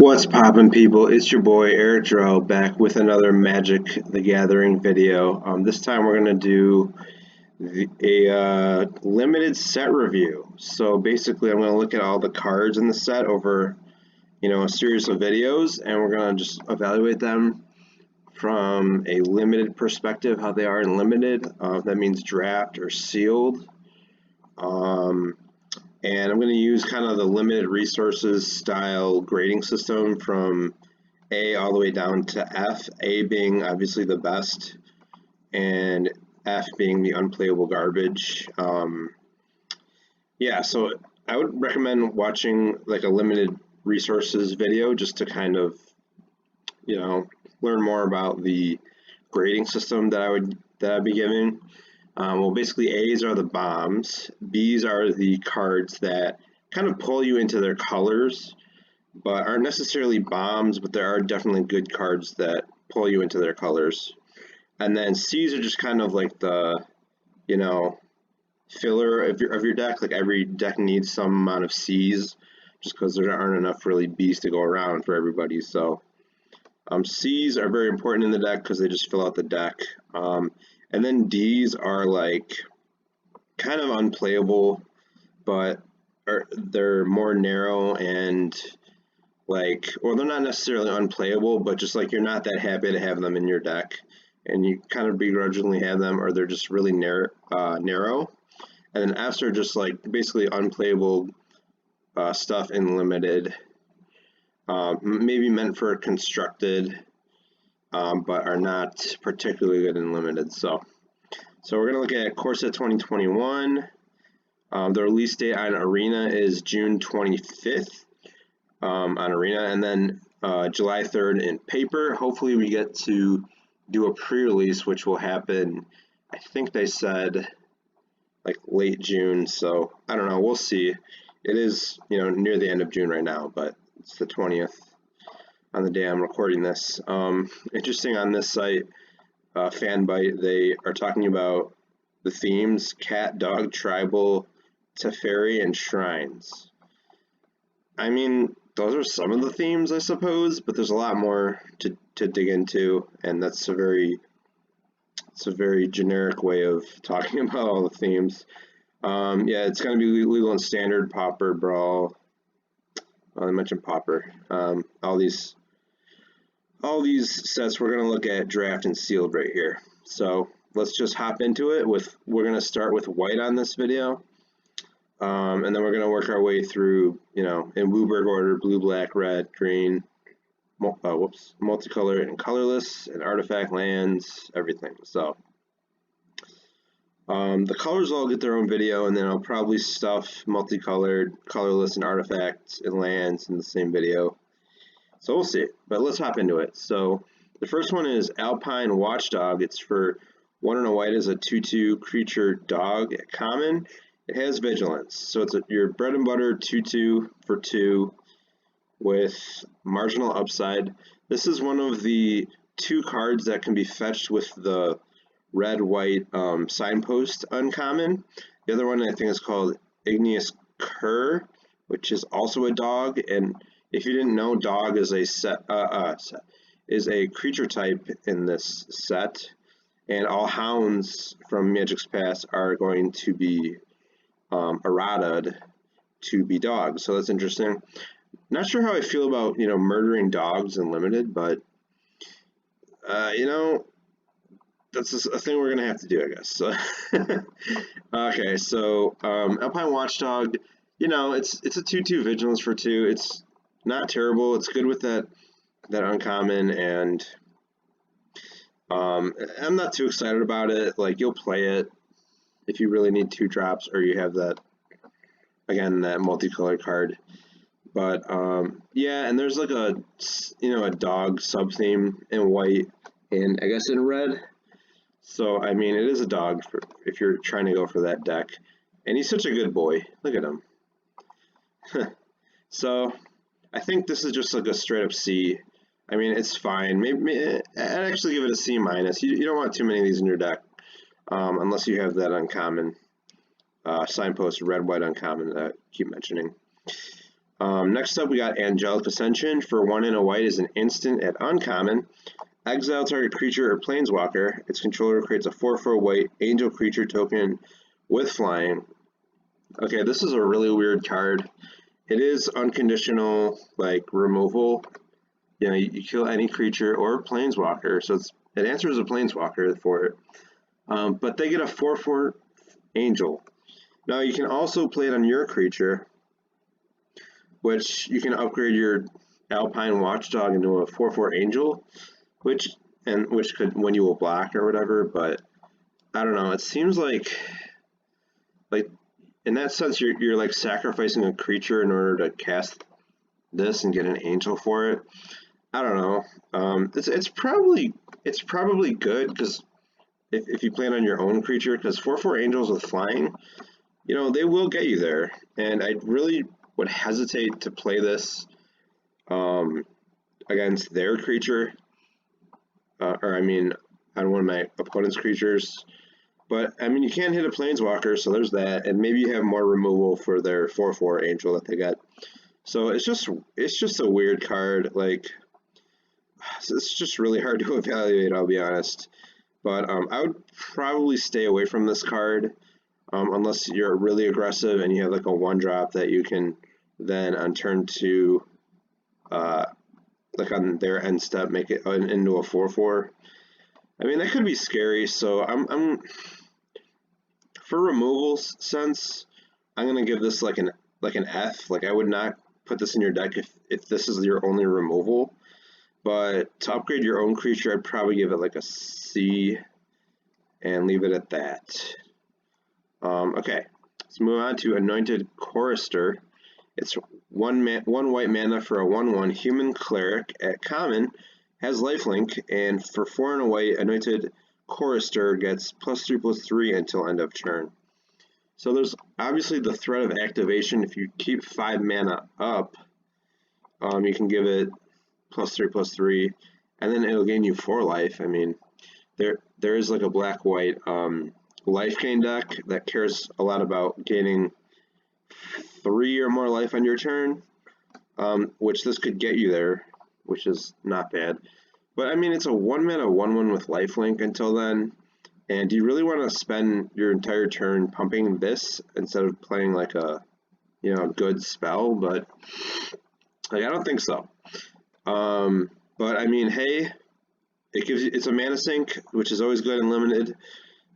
What's poppin', people? It's your boy Eric Drell back with another Magic the Gathering video. This time we're gonna do a limited set review. So basically, I'm gonna look at all the cards in the set over, a series of videos, and we're gonna just evaluate them from a limited perspective, how they are in limited. That means draft or sealed. And I'm going to use kind of the limited resources style grading system from A all the way down to F, A being obviously the best, and F being the unplayable garbage. Yeah, so I would recommend watching like a limited resources video just to kind of, learn more about the grading system that I'd be giving. Well, basically, A's are the bombs. B's are the cards that kind of pull you into their colors, but aren't necessarily bombs, but there are definitely good cards that pull you into their colors. And then C's are just kind of like the, filler of your deck. Like every deck needs some amount of C's, just because there aren't enough really B's to go around for everybody. So C's are very important in the deck because they just fill out the deck. And then D's are like kind of unplayable, but they're more narrow and or they're not necessarily unplayable, but just like you're not that happy to have them in your deck, and you kind of begrudgingly have them, or they're just really narrow. And then F's are just like basically unplayable stuff in limited, maybe meant for constructed. But are not particularly good in limited. So we're going to look at Core Set 2021. The release date on Arena is June 25th on Arena, and then July 3rd in paper. Hopefully we get to do a pre-release, which will happen, I think they said, like late June. So I don't know. We'll see. It is, near the end of June right now, but it's the 20th. On the day I'm recording this. Interesting on this site, Fanbyte, they are talking about the themes: cat, dog, tribal, Teferi, and shrines. I mean, those are some of the themes, I suppose, but there's a lot more to dig into, and it's a very generic way of talking about all the themes. Yeah, it's going to be legal and standard, Pauper, Brawl. I mentioned Pauper. All these sets we're going to look at draft and sealed right here. So let's just hop into it. We're going to start with white on this video, and then we're going to work our way through, in Wooburg order: blue, black, red, green, multicolor and colorless, and artifact, lands, everything. So the colors will all get their own video, and then I'll probably stuff multicolored, colorless, and artifacts and lands in the same video. So we'll see, but let's hop into it. So the first one is Alpine Watchdog. It's for 1 and a white as a 2/2 creature dog at common. It has vigilance, so it's your bread and butter 2/2 for 2 with marginal upside. This is one of the 2 cards that can be fetched with the red-white signpost uncommon. The other one I think is called Igneous Cur, which is also a dog, and if you didn't know, dog is a creature type in this set, and all hounds from Magic's past are going to be errataed to be dogs. So that's interesting. Not sure how I feel about murdering dogs in limited, but that's a thing we're gonna have to do, I guess. So okay, so Alpine Watchdog, it's a 2/2 vigilance for 2. It's not terrible. It's good with that uncommon, and I'm not too excited about it. Like, you'll play it if you really need 2 drops, or you have that multicolored card. But yeah, and there's like a dog sub theme in white and I guess in red. So I mean, it is a dog if you're trying to go for that deck, and he's such a good boy. Look at him. So I think this is just like a straight up C. I mean, it's fine. Maybe I'd actually give it a C minus. You don't want too many of these in your deck, unless you have that uncommon signpost red white uncommon that I keep mentioning. Next up, we got Angelic Ascension. For 1 and a white is an instant at uncommon. Exile target creature or planeswalker. Its controller creates a 4/4 white angel creature token with flying. Okay, this is a really weird card. It is unconditional, like, removal. You know, you kill any creature or planeswalker, so it answers a planeswalker for it. But they get a 4/4 angel. Now you can also play it on your creature, which you can upgrade your Alpine Watchdog into a 4/4 angel, which could when you will block or whatever. But I don't know. It seems like in that sense you're like sacrificing a creature in order to cast this and get an angel for it. I don't know. It's probably good because if you play it on your own creature, because 4/4 angels with flying, you know, they will get you there. And I really would hesitate to play this against their creature, or I mean, on one of my opponent's creatures. But I mean, you can hit a planeswalker, so there's that, and maybe you have more removal for their 4/4 angel that they get. So it's just a weird card. Like, it's just really hard to evaluate, I'll be honest. But I would probably stay away from this card unless you're really aggressive and you have like a 1-drop that you can then on turn 2, like on their end step, make it into a 4/4. I mean, that could be scary. So I'm for removals sense, I'm gonna give this like an F. Like, I would not put this in your deck if this is your only removal. But to upgrade your own creature, I'd probably give it like a C and leave it at that. Okay, let's move on to Anointed Chorister. It's one white mana for a 1/1 human cleric at common, has lifelink, and for 4 and a white, Anointed Chorister gets +3/+3 until end of turn. So there's obviously the threat of activation. If you keep 5 mana up, you can give it +3/+3, and then it'll gain you 4 life. I mean, there is like a black-white life gain deck that cares a lot about gaining 3 or more life on your turn, which this could get you there, which is not bad. But I mean, it's a 1 mana 1/1 with lifelink until then, and do you really want to spend your entire turn pumping this instead of playing like a, you know, good spell? But like, I don't think so. But I mean, hey, it's a mana sink, which is always good and limited,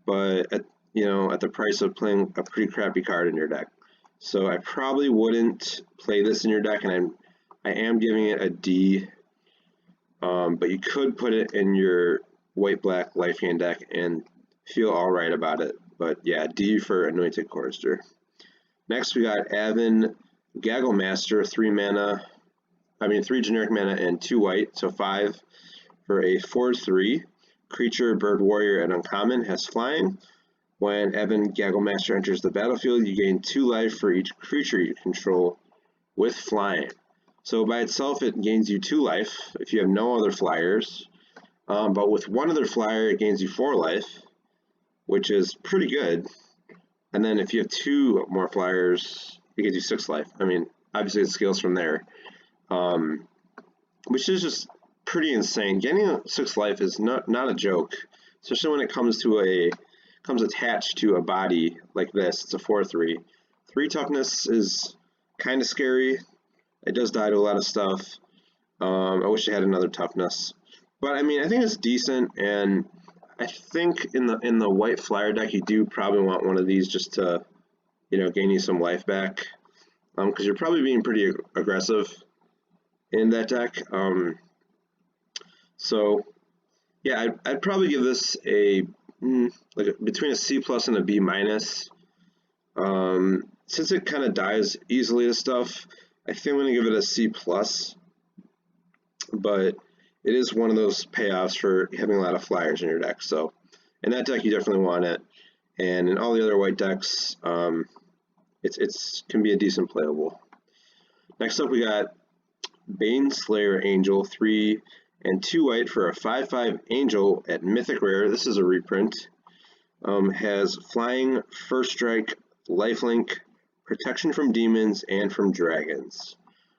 but at the price of playing a pretty crappy card in your deck. So I probably wouldn't play this in your deck, and I am giving it a D. But you could put it in your white-black life gain deck and feel all right about it. But yeah, D for Anointed Chorister. Next, we got Avon Gagglemaster, 3 generic mana and 2 white, so 5 for a 4/3 creature, bird warrior, and uncommon, has flying. When Avon Gagglemaster enters the battlefield, you gain 2 life for each creature you control with flying. So by itself, it gains you 2 life if you have no other flyers. But with one other flyer, it gains you 4 life, which is pretty good. And then if you have 2 more flyers, it gives you 6 life. I mean, obviously it scales from there, which is just pretty insane. Getting 6 life is not a joke, especially when it comes attached to a body like this. It's a 4/3. 3 toughness is kind of scary. It does die to a lot of stuff. I wish it had another toughness, but I mean, I think it's decent, and I think in the white flyer deck, you do probably want one of these just to, you know, gain you some life back, because you're probably being pretty aggressive in that deck. So yeah, I'd probably give this between a C+ and a B-. Since it kind of dies easily and stuff, I think I'm going to give it a C+, but it is one of those payoffs for having a lot of flyers in your deck. So in that deck, you definitely want it, and in all the other white decks, it's can be a decent playable. Next up, we got Baneslayer Angel, 3 and 2 white for a 5/5 angel at Mythic Rare. This is a reprint. Has flying, first strike, lifelink, protection from demons and from dragons.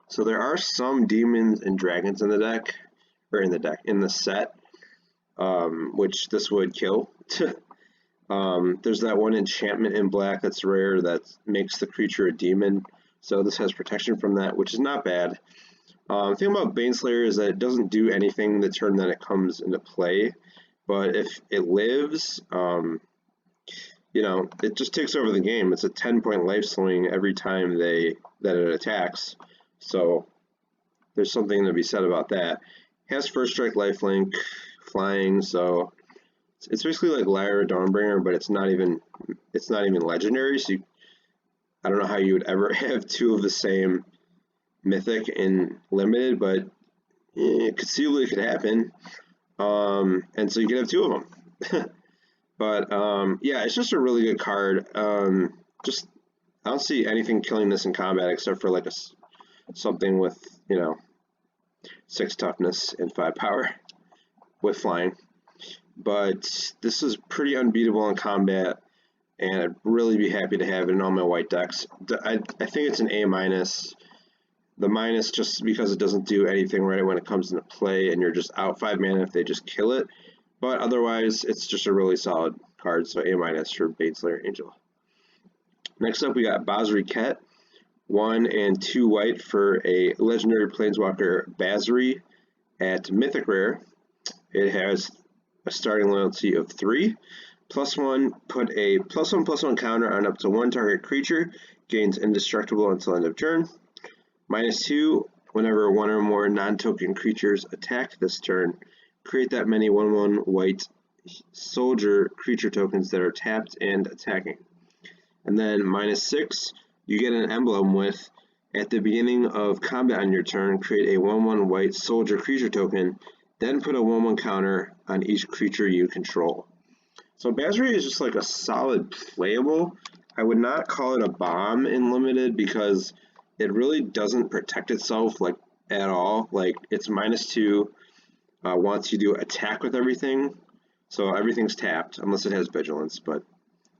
So there are some demons and dragons in the deck, or in the set, which this would kill. There's that one enchantment in black that's rare that makes the creature a demon. So this has protection from that, which is not bad. The thing about Baneslayer is that it doesn't do anything the turn that it comes into play, but if it lives, it just takes over the game. It's a 10-point life swing every time that it attacks. So there's something to be said about that. It has first strike, lifelink, flying, so it's basically like Lyra Dawnbringer, but it's not even legendary. So I don't know how you would ever have two of the same mythic in limited, but conceivably it could happen. And so you could have two of them. But yeah, it's just a really good card. I don't see anything killing this in combat except for like something with 6 toughness and 5 power with flying. But this is pretty unbeatable in combat, and I'd really be happy to have it in all my white decks. I think it's an A-. The minus just because it doesn't do anything right when it comes into play, and you're just out 5 mana if they just kill it. But otherwise, it's just a really solid card, so A- for Baneslayer Angel. Next up, we got Basri Ket, 1 and 2 white for a legendary Planeswalker Basri at Mythic Rare. It has a starting loyalty of 3. +1, put a +1/+1 counter on up to 1 target creature, gains indestructible until end of turn. -2, whenever 1 or more non-token creatures attack this turn, create that many 1/1 white soldier creature tokens that are tapped and attacking. And then -6, you get an emblem with, at the beginning of combat on your turn, create a 1/1 white soldier creature token, then put a 1/1 counter on each creature you control. So Basri is just like a solid playable. I would not call it a bomb in limited because it really doesn't protect itself like at all. Like it's -2 once you do attack with everything. So everything's tapped unless it has vigilance, but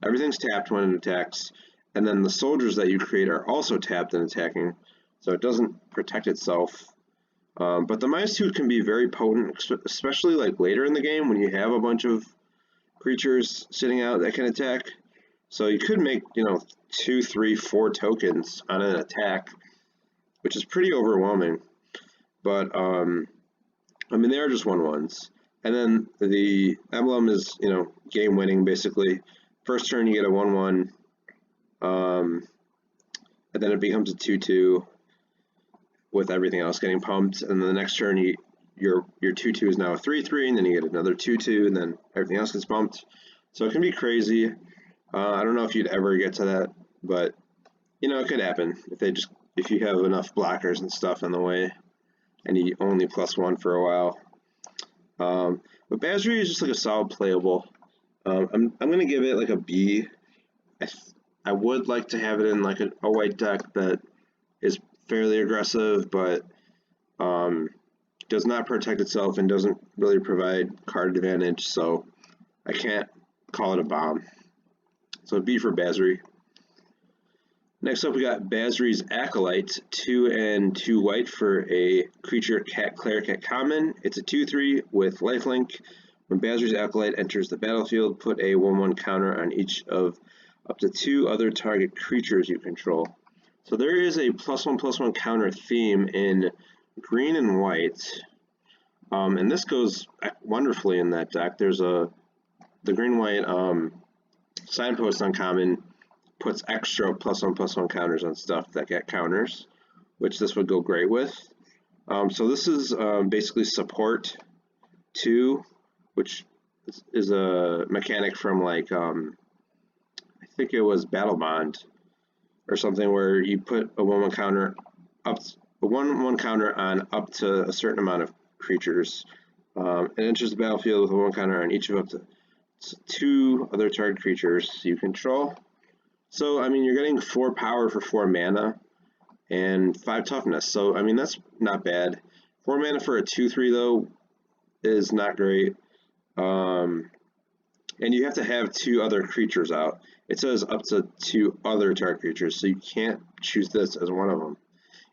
everything's tapped when it attacks. And then the soldiers that you create are also tapped and attacking. So it doesn't protect itself. But the -2 can be very potent, especially like later in the game when you have a bunch of creatures sitting out that can attack. So you could make 2, 3, 4 tokens on an attack, which is pretty overwhelming. But they are just 1/1s. And then the emblem is game winning basically. First turn you get a 1/1, and then it becomes a 2/2 with everything else getting pumped. And then the next turn your 2/2 is now a 3/3, and then you get another 2/2, and then everything else gets pumped. So it can be crazy. I don't know if you'd ever get to that, but it could happen if you have enough blockers and stuff in the way, and you only +1 for a while. But Basri is just like a solid playable. I'm gonna give it like a B. I would like to have it in like a white deck that is fairly aggressive, but does not protect itself and doesn't really provide card advantage, so I can't call it a bomb. So B for Basri. Next up, we got Basri's Acolyte, 2 and 2 white for a creature cleric at common. It's a 2/3 with lifelink. When Basri's Acolyte enters the battlefield, put a 1/1 counter on each of up to 2 other target creatures you control. So there is a +1/+1 counter theme in green and white, and this goes wonderfully in that deck. There's the green-white Signpost uncommon puts extra +1/+1 counters on stuff that get counters, which this would go great with. So this is basically support 2, which is a mechanic from like I think it was Battle Bond or something, where you put a 1/1 counter a 1/1 counter on up to a certain amount of creatures. It enters the battlefield with a 1 counter on each of up to 2 other target creatures you control. So you're getting 4 power for 4 mana and 5 toughness. So that's not bad. 4 mana for a 2/3 though is not great. And you have to have 2 other creatures out. It says up to 2 other target creatures, so you can't choose this as one of them.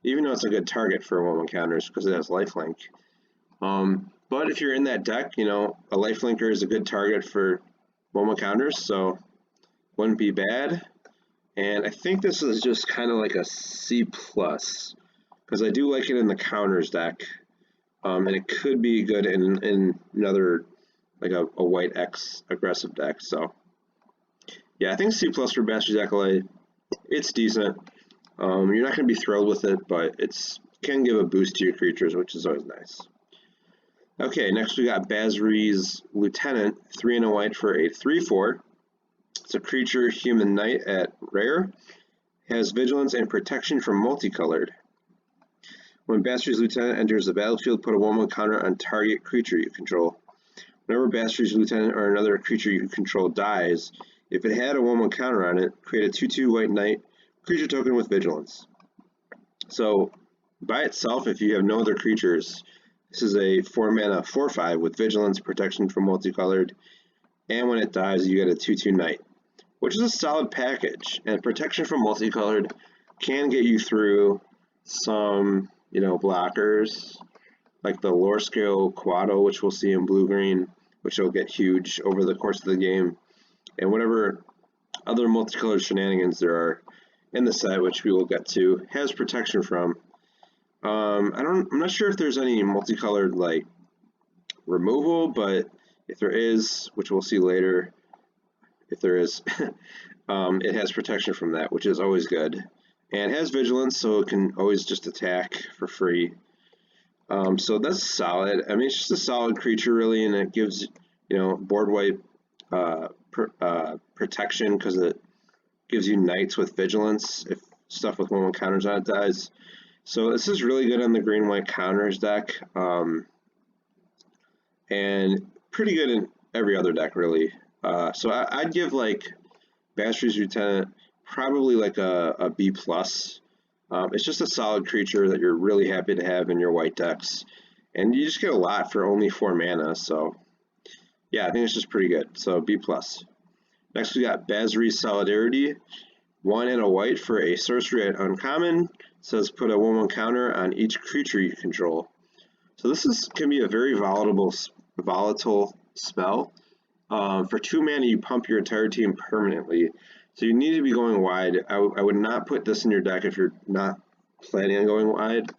even though it's a good target for 1/1 counters because it has lifelink. But if you're in that deck, you know, a lifelinker is a good target for 1/1 counters, so wouldn't be bad. And I think this is just kind of like a C+, because I do like it in the counters deck, and it could be good in another, like a white X aggressive deck. So yeah, I think C+ for Basri's Acolyte, it's decent. You're not going to be thrilled with it, but it can give a boost to your creatures, which is always nice. Okay, next we got Basri's Lieutenant, 3 and a white for a 3/4. It's a creature, human knight at rare. Has vigilance and protection from multicolored. When Basri's Lieutenant enters the battlefield, put a 1/1 counter on target creature you control. Whenever Basri's Lieutenant or another creature you control dies, if it had a 1/1 counter on it, create a 2/2 white knight creature token with vigilance. So by itself, if you have no other creatures, this is a 4 mana 4/5 with vigilance, protection from multicolored, and when it dies, you get a 2/2 knight, which is a solid package. And protection from multicolored can get you through some, you know, blockers like the Lordscale Quado, which we'll see in blue-green, which will get huge over the course of the game, and whatever other multicolored shenanigans there are in the set, which we will get to, has protection from. I'm not sure if there's any multicolored like removal, but if there is, which we'll see later, if there is, it has protection from that, which is always good, and it has vigilance, so it can always just attack for free. So that's solid. I mean, it's just a solid creature really, and it gives, you know, board wipe protection because it gives you knights with vigilance if stuff with 1/1 counters on it dies. So this is really good on the green-white counters deck, and pretty good in every other deck, really. So I'd give, like, Basri's Lieutenant probably like a B+. It's just a solid creature that you're really happy to have in your white decks, and you just get a lot for only 4 mana, so yeah, I think it's just pretty good, so B+. Next we got Basri's Solidarity, 1 and a white for a sorcery at uncommon. It says put a 1/1 counter on each creature you control. So this can be a very volatile spell. For 2 mana, you pump your entire team permanently. So you need to be going wide. I would not put this in your deck if you're not planning on going wide.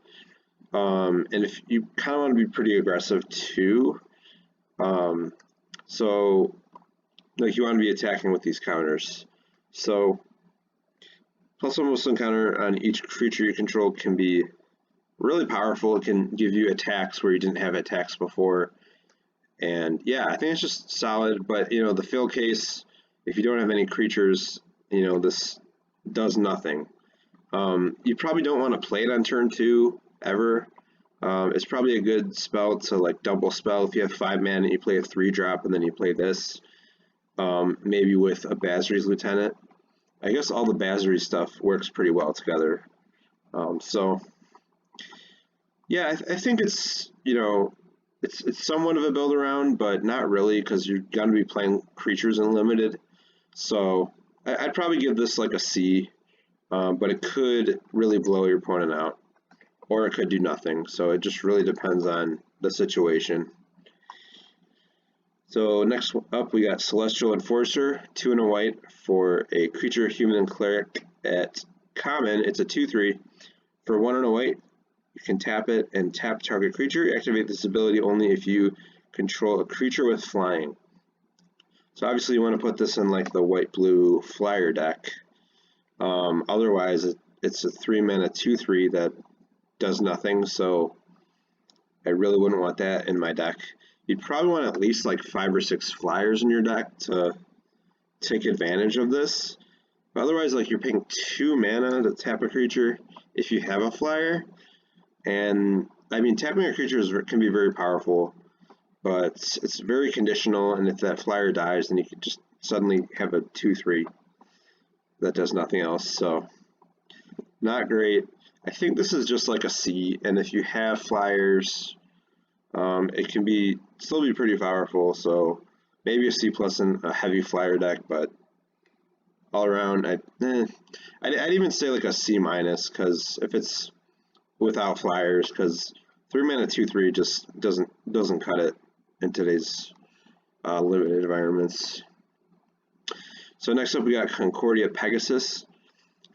And if you kind of want to be pretty aggressive too. So like you want to be attacking with these counters. So +1/+1 counter on each creature you control can be really powerful. It can give you attacks where you didn't have attacks before. And yeah, I think it's just solid, but you know, the fill case, if you don't have any creatures, you know, this does nothing. You probably don't want to play it on turn 2 ever. It's probably a good spell to like double spell if you have 5 mana and you play a 3-drop and then you play this. Maybe with a Basri's Lieutenant. I guess all the Basri stuff works pretty well together. So yeah, I think it's, you know, it's somewhat of a build around, but not really because you're going to be playing creatures in limited. So I'd probably give this like a C, but it could really blow your opponent out, or it could do nothing. So it just really depends on the situation. So next up we got Celestial Enforcer, 2 and a white for a creature, human, and cleric at common. It's a 2/3 for 1 and a white. You can tap it and tap target creature. Activate this ability only if you control a creature with flying. So obviously you want to put this in like the white-blue flyer deck. Otherwise it's a 3 mana 2/3 that does nothing, so I really wouldn't want that in my deck. You'd probably want at least like 5 or 6 flyers in your deck to take advantage of this. But otherwise, like, you're paying 2 mana to tap a creature if you have a flyer. And I mean, tapping a creature can be very powerful, but it's very conditional. And if that flyer dies, then you could just suddenly have a 2/3 that does nothing else. So not great. I think this is just like a C. And if you have flyers, it can still be pretty powerful, so maybe a C+ in a heavy flyer deck, but all around, I'd even say like a C-, because if it's without flyers, because 3-mana 2/3 just doesn't cut it in today's limited environments. So next up we got Concordia Pegasus.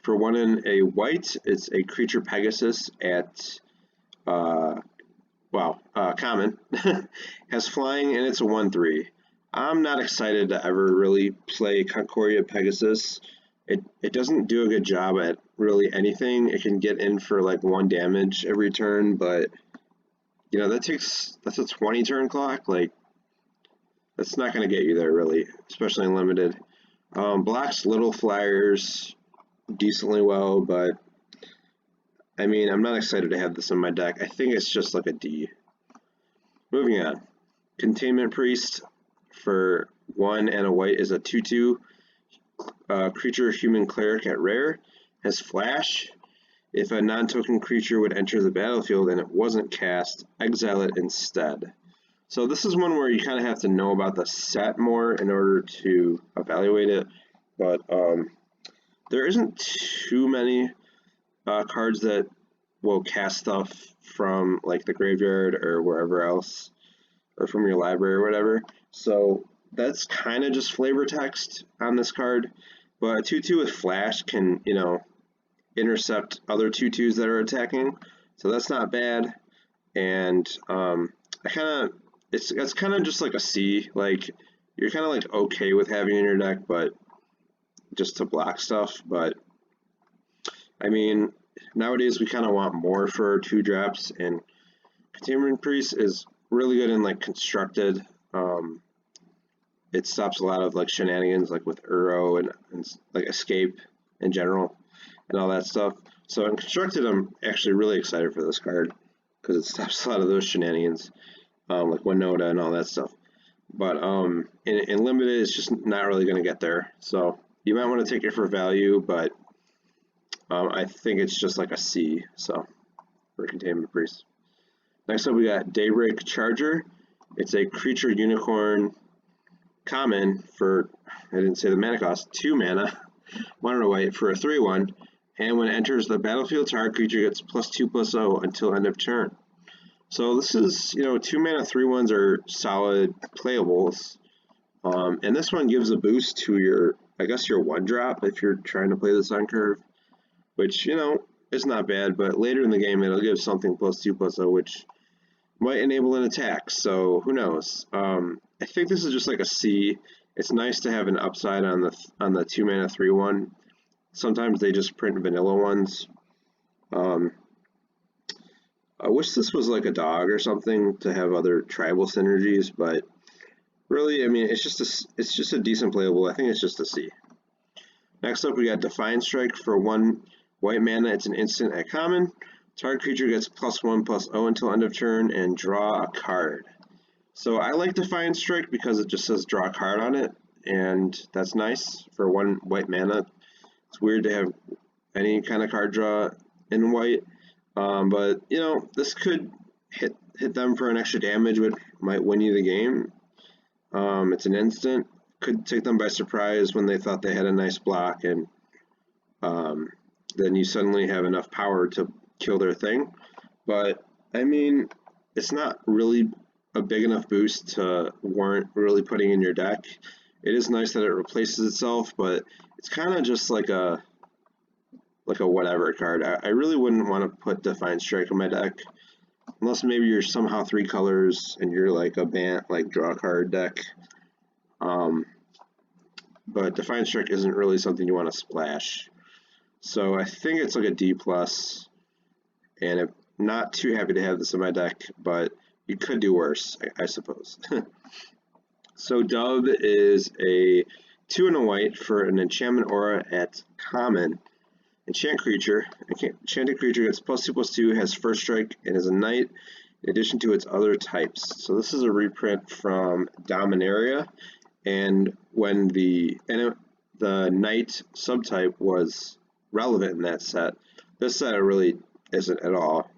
For 1 and a white, it's a creature Pegasus at common. Has flying and it's a 1/3. I'm not excited to ever really play Concordia Pegasus. It doesn't do a good job at really anything. It can get in for like 1 damage every turn, but you know that's a 20 turn clock. Like that's not going to get you there really, especially in limited. Blocks little flyers decently well, but I mean I'm not excited to have this in my deck. I think it's just like a D. Moving on, Containment Priest for 1 and a white is a 2/2 creature human cleric at rare. Has flash. If a non-token creature would enter the battlefield and it wasn't cast, exile it instead. So this is one where you kind of have to know about the set more in order to evaluate it, but there isn't too many cards that will cast stuff from like the graveyard or wherever else, or from your library or whatever. So that's kind of just flavor text on this card. But a 2/2 with flash can, you know, intercept other 2/2s that are attacking, so that's not bad. And it's kind of just like a C. Like you're kind of like okay with having in your deck, but just to block stuff. But I mean, nowadays we kind of want more for 2-drops, and Containment Priest is really good in like constructed. It stops a lot of like shenanigans, like with Uro and like escape in general and all that stuff. So in constructed, I'm actually really excited for this card because it stops a lot of those shenanigans, like Winota and all that stuff. But in limited, it's just not really going to get there. So you might want to take it for value, but I think it's just like a C. So for Containment Priest. Next up, we got Daybreak Charger. It's a creature unicorn common for, I didn't say the mana cost, 2 mana, 1 and a white for a 3/1, and when it enters the battlefield, target creature gets +2/+0 until end of turn. So this is, you know, 2 mana 3/1s are solid playables, and this one gives a boost to your, I guess your 1-drop if you're trying to play this on curve, which, you know, is not bad, but later in the game it'll give something +2/+0, which might enable an attack, so who knows. I think this is just like a C. It's nice to have an upside on the 2 mana 3/1. Sometimes they just print vanilla ones. I wish this was like a dog or something to have other tribal synergies, but really, I mean, it's just a decent playable. I think it's just a C. Next up, we got Defiant Strike for 1 white mana. It's an instant at common. Target creature gets +1/+0 until end of turn and draw a card. So I like Defiant Strike because it just says draw a card on it, and that's nice for 1 white mana. It's weird to have any kind of card draw in white, but you know, this could hit them for an extra damage, which might win you the game. It's an instant, could take them by surprise when they thought they had a nice block, and then you suddenly have enough power to kill their thing. But I mean, it's not really a big enough boost to warrant really putting in your deck. It is nice that it replaces itself, but it's kind of just like a whatever card. I really wouldn't want to put Defiant Strike in my deck, unless maybe you're somehow 3 colors and you're like a Bant, like draw card deck. But Defiant Strike isn't really something you want to splash. So I think it's like a D+, and I'm not too happy to have this in my deck, but you could do worse, I suppose. So Dove is a 2 and a white for an enchantment aura at common. Enchant creature. Enchanted creature gets +2/+2, has first strike, and is a knight in addition to its other types. So this is a reprint from Dominaria, and when the knight subtype was relevant in that set, this set really isn't at all.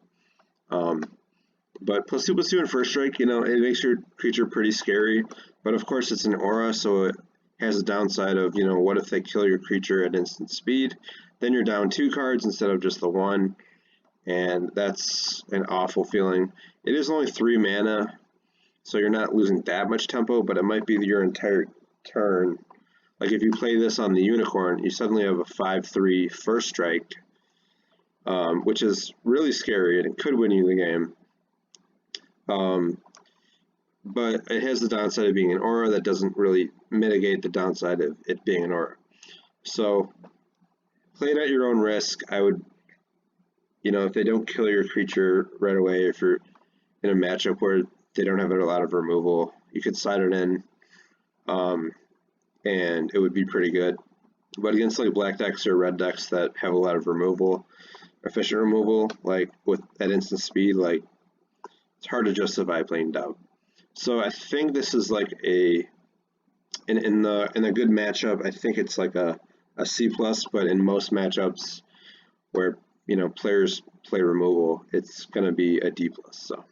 But +2/+2 and first strike, you know, it makes your creature pretty scary. But of course, it's an aura, so it has the downside of, you know, what if they kill your creature at instant speed? Then you're down 2 cards instead of just the 1. and that's an awful feeling. It is only 3 mana, so you're not losing that much tempo, but it might be your entire turn. Like if you play this on the Unicorn, you suddenly have a 5/3 first strike, which is really scary, and it could win you the game. But it has the downside of being an aura that doesn't really mitigate the downside of it being an aura. So play it at your own risk. I would, if they don't kill your creature right away, if you're in a matchup where they don't have a lot of removal, you could side it in, and it would be pretty good. But against like black decks or red decks that have a lot of removal, efficient removal, like at instant speed, like it's hard to justify playing Doubt. So I think this is like in a good matchup, I think it's like a C plus, but in most matchups where players play removal, it's gonna be a D plus. So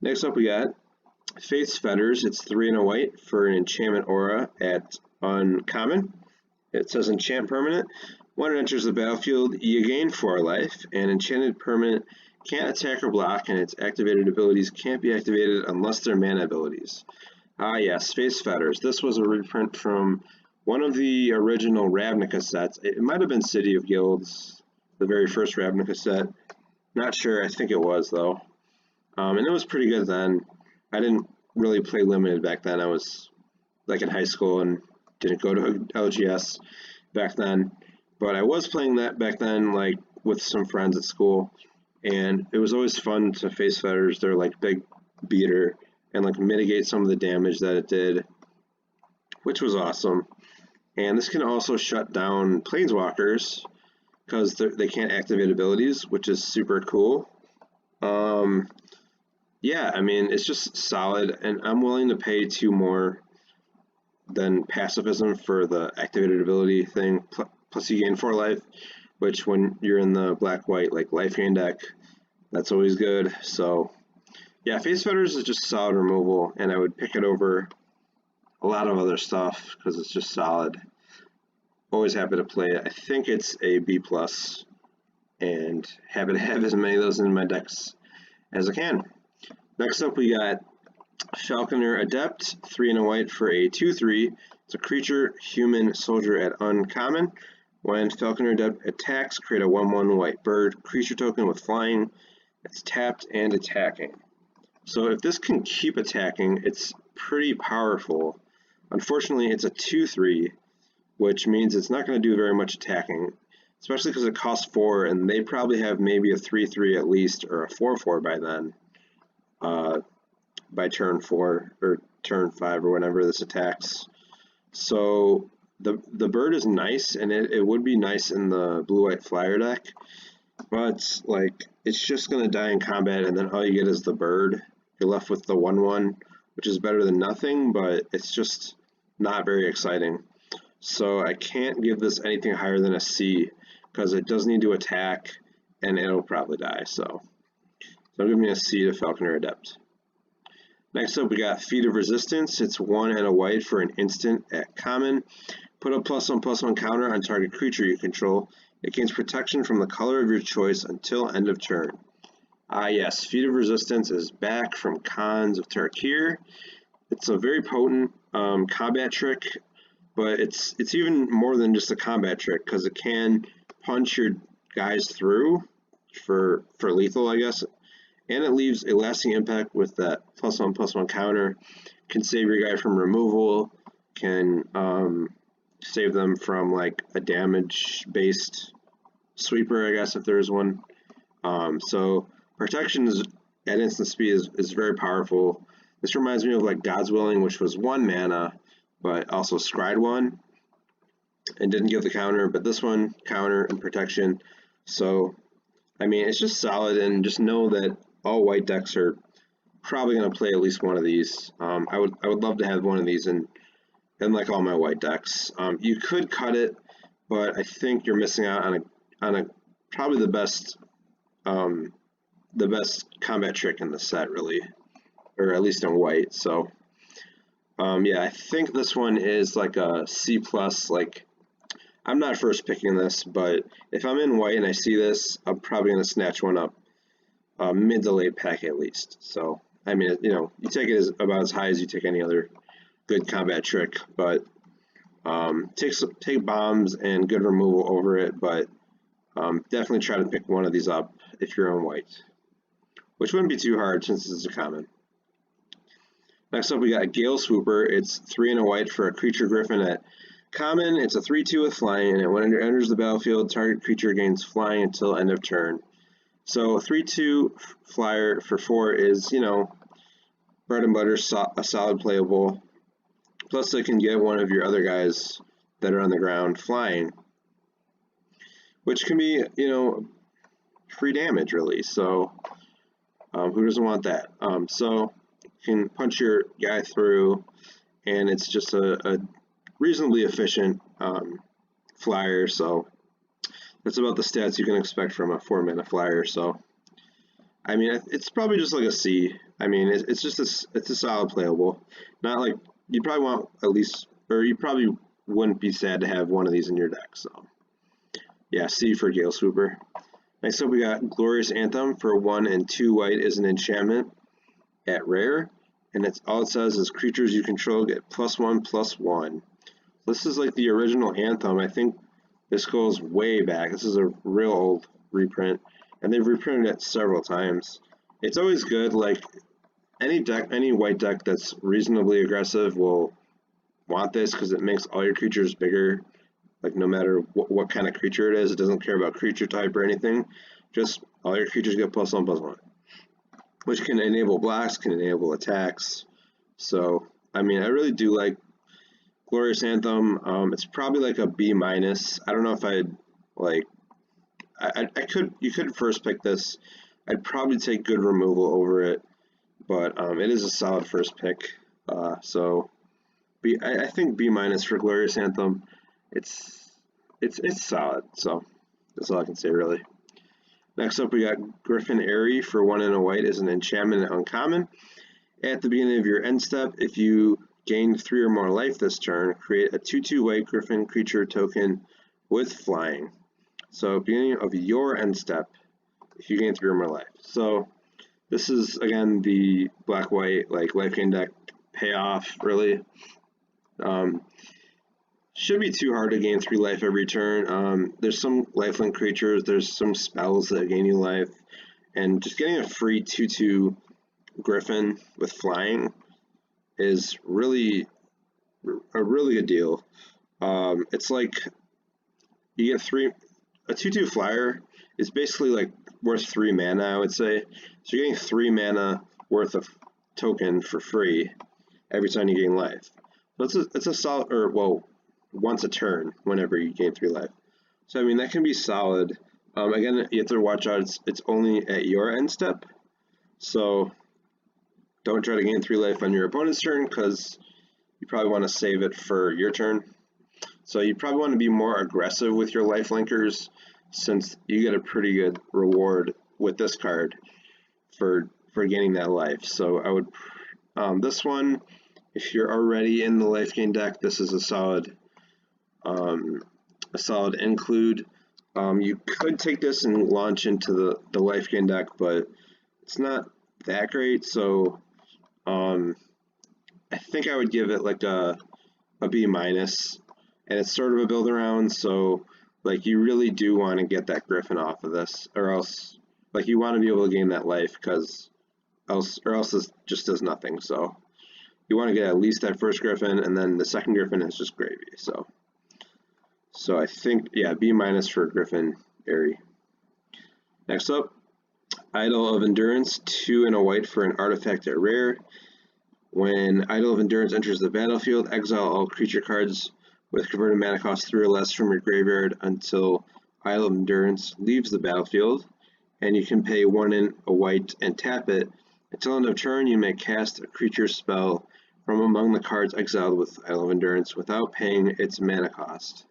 next up we got Faith's Fetters. It's 3 and a white for an enchantment aura at uncommon. It says enchant permanent. When it enters the battlefield, you gain 4 life. An enchanted permanent can't attack or block, and its activated abilities can't be activated unless they're mana abilities. Ah yes, Faith's Fetters. This was a reprint from one of the original Ravnica sets. It might have been City of Guilds, the very first Ravnica set. Not sure, I think it was though. And it was pretty good then. I didn't really play Limited back then. I was like in high school and didn't go to LGS back then. But I was playing that back then, like with some friends at school. And it was always fun to face Fetters. They're like big beater and like mitigate some of the damage that it did, which was awesome. And this can also shut down Planeswalkers because they can't activate abilities, which is super cool. Yeah, I mean, it's just solid, and I'm willing to pay 2 more than Pacifism for the activated ability thing, plus you gain 4 life, which when you're in the black-white, like, life gain deck, that's always good. So, yeah, Faith's Fetters is just solid removal, and I would pick it over a lot of other stuff, because it's just solid. Always happy to play it. I think it's a B+, and happy to have as many of those in my decks as I can. Next up, we got Falconer Adept, 3 and a white for a 2/3. It's a creature, human, soldier at uncommon. When Falconer Adept attacks, create a 1/1 white bird creature token with flying. It's tapped and attacking. So if this can keep attacking, it's pretty powerful. Unfortunately, it's a 2/3, which means it's not going to do very much attacking, especially because it costs 4, and they probably have maybe a 3/3 at least, or a 4/4 by then. By turn 4 or turn 5 or whenever this attacks. So the bird is nice, and it would be nice in the blue-white flyer deck, but like it's just gonna die in combat, and then all you get is the bird. You're left with the 1/1, which is better than nothing, but it's just not very exciting. So I can't give this anything higher than a C because it does need to attack, and it'll probably die. So I'm giving a C to Falconer Adept. Next up, we got Feat of Resistance. It's 1 and a white for an instant at common. Put a +1/+1 counter on target creature you control. It gains protection from the color of your choice until end of turn. Ah yes, Feat of Resistance is back from Khans of Tarkir. It's a very potent combat trick, but it's even more than just a combat trick because it can punch your guys through for lethal, I guess. And it leaves a lasting impact with that +1/+1 counter. Can save your guy from removal, can save them from like a damage-based sweeper, I guess, if there's one. So protection at instant speed is very powerful. This reminds me of like God's Willing, which was 1 mana, but also scryed 1 and didn't give the counter, but this one, counter and protection. So, I mean, it's just solid, and just know that all white decks are probably going to play at least one of these. I would love to have one of these in like all my white decks. You could cut it, but I think you're missing out on a probably the best combat trick in the set, really, or at least in white. So yeah, I think this one is like a C plus, like I'm not first picking this, but if I'm in white and I see this, I'm probably going to snatch one up mid to late pack at least. So, I mean, you know, you take it about as high as you take any other good combat trick, but take bombs and good removal over it, but definitely try to pick one of these up if you're on white, which wouldn't be too hard since it's a common. Next up, we got Gale Swooper. It's 3 and a white for a creature griffin at common. It's a 3/2 with flying, and when it enters the battlefield, target creature gains flying until end of turn. So 3/2 flyer for 4 is, you know, bread and butter, a solid playable. Plus, it can get one of your other guys that are on the ground flying, which can be, you know, free damage really. So who doesn't want that? So you can punch your guy through, and it's just a reasonably efficient flyer. So that's about the stats you can expect from a 4-mana flyer. So I mean, it's probably just like a C. I mean, it's just it's a solid playable. Not like you probably want at least, or you probably wouldn't be sad to have one of these in your deck. So yeah, C for Gale Swooper. Next up, we got Glorious Anthem for 1 and 2 white is an enchantment at rare, and it's all it says is creatures you control get +1/+1. This is like the original Anthem. I think this goes way back. This is a real old reprint, and they've reprinted it several times. It's always good. Like any white deck that's reasonably aggressive will want this because it makes all your creatures bigger. Like no matter what kind of creature it is, it doesn't care about creature type or anything. Just all your creatures get +1/+1, which can enable blocks, can enable attacks. So I mean, I really do like Glorious Anthem. It's probably like a B-. I don't know if I'd like. You could first pick this. I'd probably take good removal over it, but it is a solid first pick. So I think B- for Glorious Anthem. It's solid. So that's all I can say really. Next up, we got Griffin Airy for 1 and a white is an enchantment uncommon. At the beginning of your end step, if you gain 3 or more life this turn, create a 2/2 white Griffin creature token with flying. So beginning of your end step, if you gain 3 or more life. So this is again the black-white like life gain deck payoff really. Should be too hard to gain 3 life every turn. There's some lifelink creatures, there's some spells that gain you life, and just getting a free 2/2 Griffin with flying is really a really good deal. It's like you get a 2/2 flyer is basically like worth 3 mana, I would say. So you're getting 3 mana worth of token for free every time you gain life. So it's a solid, or well, once a turn whenever you gain 3 life. So I mean that can be solid. Again, you have to watch out. It's only at your end step, so don't try to gain 3 life on your opponent's turn because you probably want to save it for your turn. So you probably want to be more aggressive with your life linkers since you get a pretty good reward with this card for gaining that life. So I would this one, if you're already in the life gain deck, this is a solid include. You could take this and launch into the life gain deck, but it's not that great. So I think I would give it like a B-, and it's sort of a build around. So like you really do want to get that Griffin off of this, or else like you want to be able to gain that life because else this just does nothing. So you want to get at least that first Griffin, and then the second Griffin is just gravy. So I think, yeah, B- for Griffin Airy. Next up, Idol of Endurance, 2 and a white for an artifact at rare. When Idol of Endurance enters the battlefield, exile all creature cards with converted mana cost 3 or less from your graveyard until Idol of Endurance leaves the battlefield, and you can pay 1 and a white and tap it. Until end of turn, you may cast a creature spell from among the cards exiled with Idol of Endurance without paying its mana cost.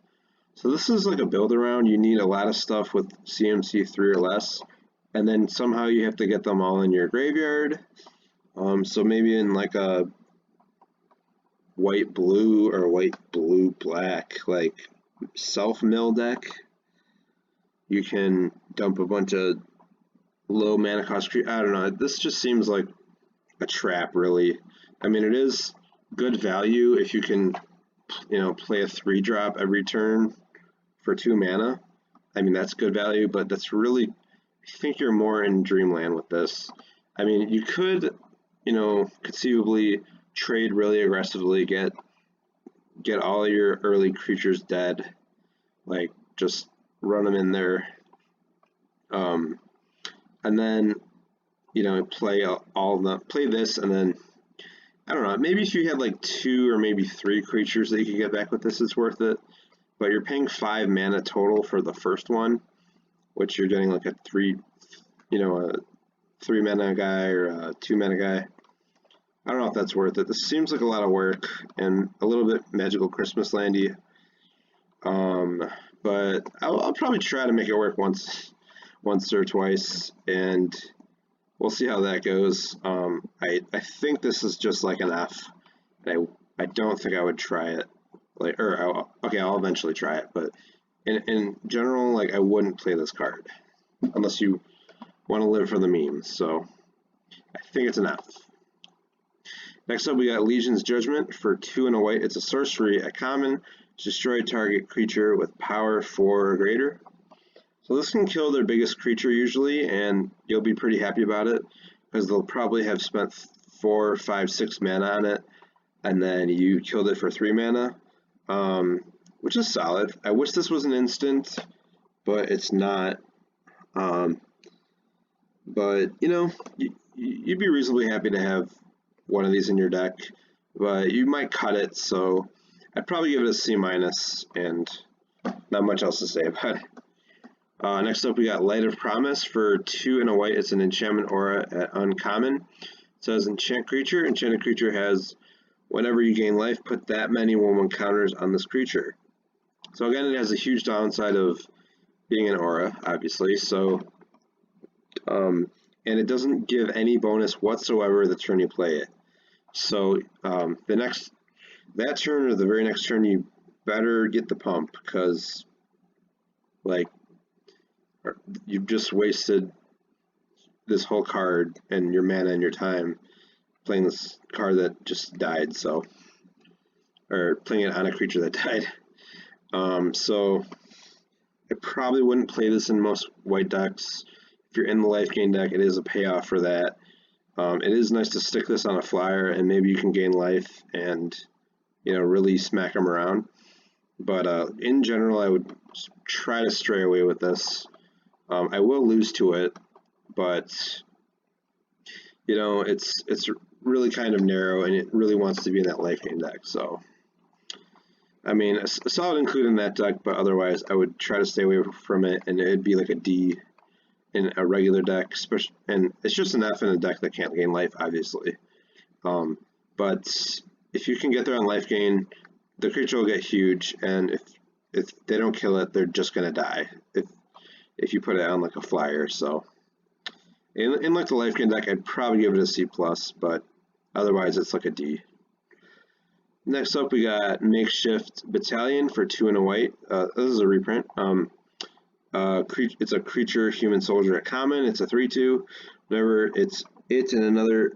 So this is like a build around. You need a lot of stuff with CMC 3 or less, and then somehow you have to get them all in your graveyard. So maybe in like a white blue or white blue black, like self-mill deck. You can dump a bunch of low mana cost I don't know. This just seems like a trap, really. I mean, it is good value if you can, play a 3-drop every turn for 2 mana. I mean, that's good value, but that's really, I think you're more in dreamland with this. I mean, you could, conceivably trade really aggressively, get all of your early creatures dead, like just run them in there, and then play all of them, play this, and then I don't know, maybe if you had like 2 or maybe 3 creatures that you could get back with this, it's worth it. But you're paying 5 mana total for the first one, which you're getting like a 3 mana guy or a 2 mana guy. I don't know if that's worth it. This seems like a lot of work and a little bit Magical Christmas Landy. But I'll probably try to make it work once or twice, and we'll see how that goes. I think this is just like an F. I don't think I would try it. I'll eventually try it, but in general, I wouldn't play this card unless you want to live for the memes. So I think it's an F. Next up, we got Legion's Judgment for 2 and a white. It's a sorcery at common. Destroy target creature with power 4 or greater. So this can kill their biggest creature usually, and you'll be pretty happy about it because they'll probably have spent 4, 5, 6 mana on it, and then you killed it for 3 mana, which is solid. I wish this was an instant, but it's not. But you'd be reasonably happy to have one of these in your deck, but you might cut it, so I'd probably give it a C-, and not much else to say about it. Next up, we got Light of Promise for 2 and a white. It's an enchantment aura at uncommon. It says enchant creature. Enchanted creature has, whenever you gain life, put that many 1/1 counters on this creature. So again, it has a huge downside of being an aura, obviously. So, and it doesn't give any bonus whatsoever the turn you play it. So that turn or the very next turn, you better get the pump, because you've just wasted this whole card and your mana and your time playing this card that just died, or playing it on a creature that died. So I probably wouldn't play this in most white decks. If you're in the life gain deck, it is a payoff for that. It is nice to stick this on a flyer, and maybe you can gain life and really smack them around. But in general, I would try to stray away with this. I will lose to it, but it's really kind of narrow, and it really wants to be in that life gain deck. So I mean, a solid include in that deck, but otherwise I would try to stay away from it, and it'd be like a D in a regular deck, and it's just an F in a deck that can't gain life, obviously. But if you can get there on life gain, the creature will get huge, and if they don't kill it, they're just gonna die if you put it on like a flyer. So in like the life gain deck, I'd probably give it a C+, but otherwise it's like a D. Next up, we got Makeshift Battalion for 2 and a white. This is a reprint. It's a creature human soldier at common. It's a 3/2. Whenever it's and another,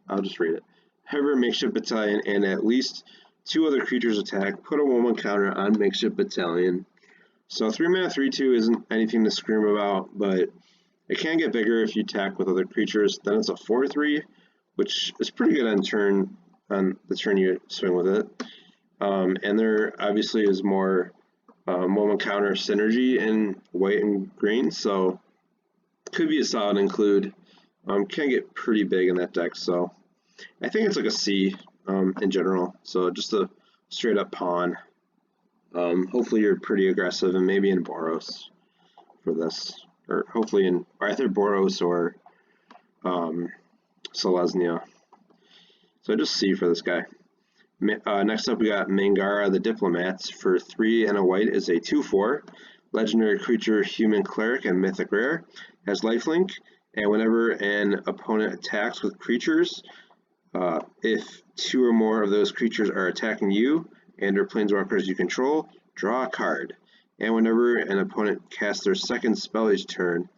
I'll just read it. Whenever Makeshift Battalion and at least 2 other creatures attack, put a 1/1 counter on Makeshift Battalion. So 3 mana 3/2 isn't anything to scream about, but it can get bigger if you attack with other creatures. Then it's a 4/3, which is pretty good on the turn you swing with it. And there obviously is more 1/1 counter synergy in white and green, so could be a solid include. Can get pretty big in that deck, so I think it's like a C in general. So just a straight up pawn. Hopefully you're pretty aggressive, and maybe in Boros for this, or hopefully in either Boros or Selesnya. So just C for this guy. Next up, we got Mangara the Diplomats for 3 and a white. Is a 2/4 legendary creature, human cleric, and mythic rare. Has lifelink, and whenever an opponent attacks with creatures, if 2 or more of those creatures are attacking you and or planeswalkers you control, draw a card. And whenever an opponent casts their second spell each turn,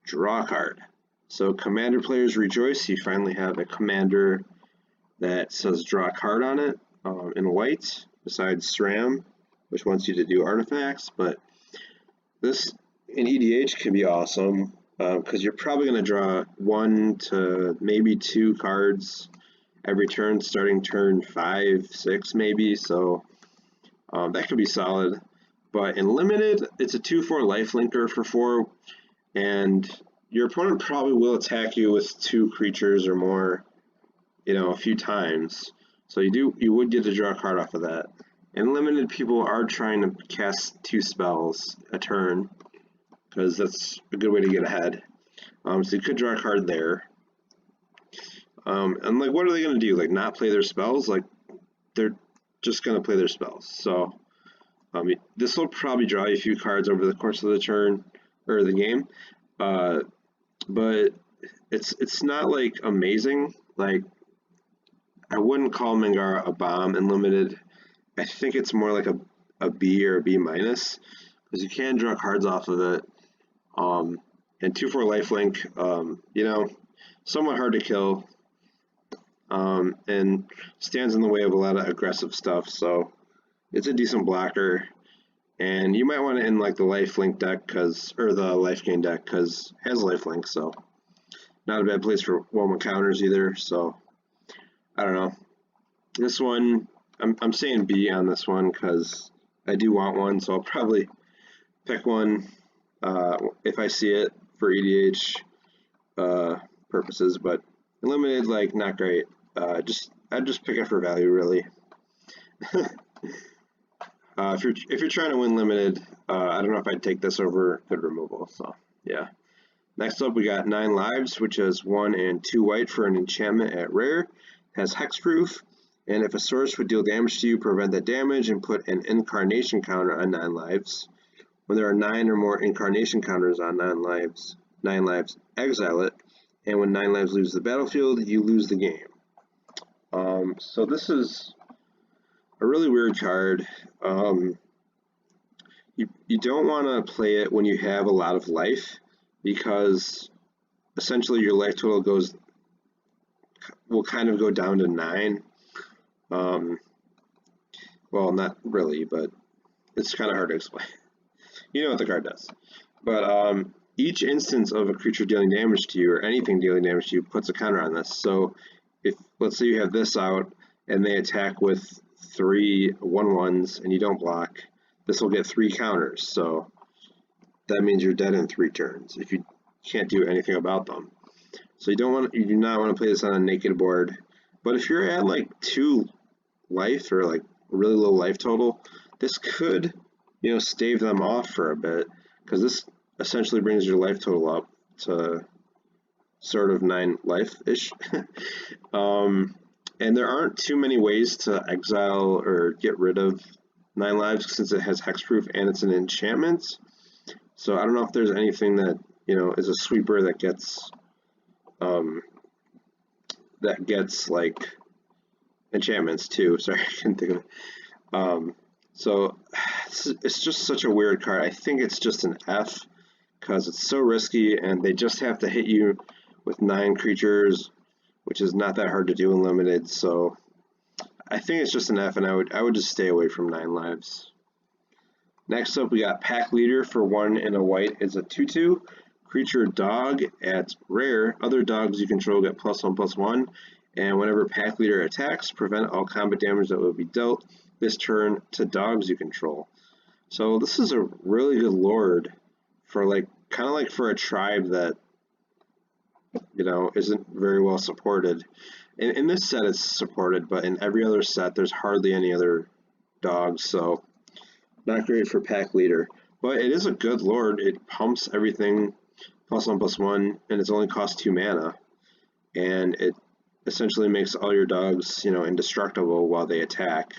draw a card. So commander players rejoice, you finally have a commander that says draw a card on it in white, besides SRAM, which wants you to do artifacts, but this in EDH can be awesome because you're probably going to draw 1 to maybe 2 cards every turn, starting turn 5, 6 maybe, so that could be solid. But in Limited, it's a 2/4 lifelinker for 4, and your opponent probably will attack you with 2 creatures or more, a few times. So you would get to draw a card off of that. In Limited, people are trying to cast 2 spells a turn, because that's a good way to get ahead. So you could draw a card there. And what are they going to do? Not play their spells? They're just going to play their spells. So this will probably draw you a few cards over the course of the turn or the game, but it's not amazing. I wouldn't call Mangara a bomb in Limited. I think it's more like a B or a B minus, because you can draw cards off of it. And 2/4 lifelink, somewhat hard to kill, and stands in the way of a lot of aggressive stuff. So it's a decent blocker, and you might want to end the lifelink deck or the life gain deck, because it has lifelink. So not a bad place for 1/1 counters either. So I don't know. This one, I'm saying B on this one because I do want one, so I'll probably pick one if I see it for EDH purposes, but in Limited, not great. I'd just pick it for value, really. If you're trying to win Limited, I don't know if I'd take this over good removal. So yeah. Next up, we got 9 lives, which is 1 and 2 white for an enchantment at rare. Has hexproof, and if a source would deal damage to you, prevent that damage and put an incarnation counter on 9 lives. When there are 9 or more incarnation counters on 9 lives, exile it, and when 9 lives leaves the battlefield, you lose the game. So this is a really weird card. You don't want to play it when you have a lot of life, because essentially your life total will kind of go down to 9. Well, not really, but it's kind of hard to explain. You know what the card does. But each instance of a creature dealing damage to you, or anything dealing damage to you, puts a counter on this. So if, let's say you have this out, and they attack with 3 1/1s, and you don't block, this will get 3 counters. So that means you're dead in 3 turns if you can't do anything about them. So you do not want to play this on a naked board. But if you're at 2 life, or really low life total, this could stave them off for a bit, because this essentially brings your life total up to sort of 9 life-ish. And there aren't too many ways to exile or get rid of 9 lives, since it has hexproof and it's an enchantment. So I don't know if there's anything that is a sweeper that gets enchantments too. Sorry, I couldn't think of it. So it's just such a weird card. I think it's just an F, because it's so risky, and they just have to hit you with 9 creatures, which is not that hard to do in Limited. So I think it's just an F, and I would just stay away from 9 lives. Next up, we got Pack Leader for 1 and a white. It's a 2/2 creature dog at rare. Other dogs you control get +1/+1, and whenever Pack Leader attacks, prevent all combat damage that will be dealt this turn to dogs you control. So this is a really good lord for kind of for a tribe that isn't very well supported. In this set it's supported, but in every other set there's hardly any other dogs, so not great for Pack Leader. But it is a good lord. It pumps everything +1/+1, and it's only cost 2 mana, and it essentially makes all your dogs indestructible while they attack,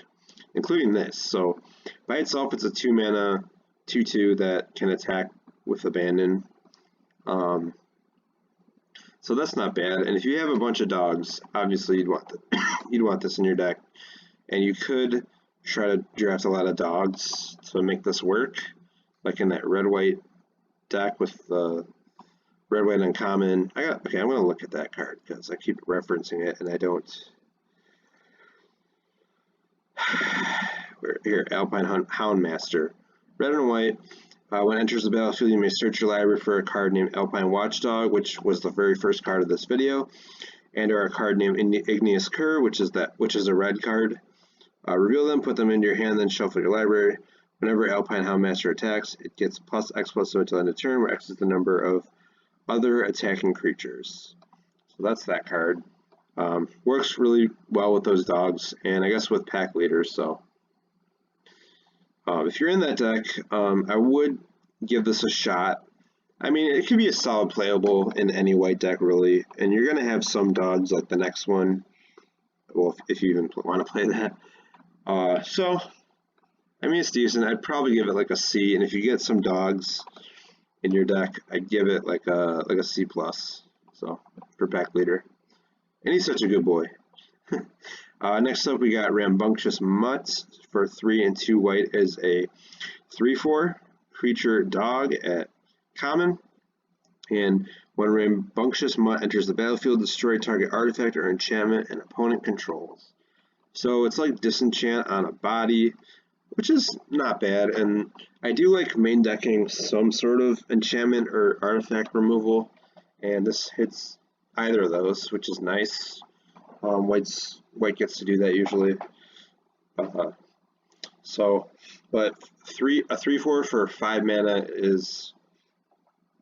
including this. So by itself, it's a 2 mana 2/2 that can attack with abandon. So that's not bad. And if you have a bunch of dogs, obviously you'd want this in your deck, and you could try to draft a lot of dogs to make this work, like in that red-white deck with the red-white uncommon. Okay, I'm gonna look at that card because I keep referencing it and I don't. Here, Alpine Houndmaster. Red and white. When it enters the battlefield, you may search your library for a card named Alpine Watchdog, which was the very first card of this video, and or a card named Igneous Cur, which is a red card. Reveal them, put them into your hand, then shuffle your library. Whenever Alpine Houndmaster attacks, it gets +X+0 until end of turn, where X is the number of other attacking creatures. So that's that card. Works really well with those dogs, and I guess with pack leaders. So if you're in that deck, I would give this a shot. I mean, it could be a solid playable in any white deck, really, and you're going to have some dogs like the next one, well, if you even want to play that. So, I mean, it's decent. I'd probably give it like a C, and if you get some dogs in your deck, I'd give it like a C+. So, for pack leader. And he's such a good boy. Next up, we got Rambunctious Mutt for 3 and 2 white is a 3/4 creature dog at common. And when Rambunctious Mutt enters the battlefield, destroy target artifact or enchantment an opponent controls. So it's like disenchant on a body, which is not bad. And I do like main decking some sort of enchantment or artifact removal. And this hits either of those, which is nice. White gets to do that usually. But a 3/4 for 5 mana is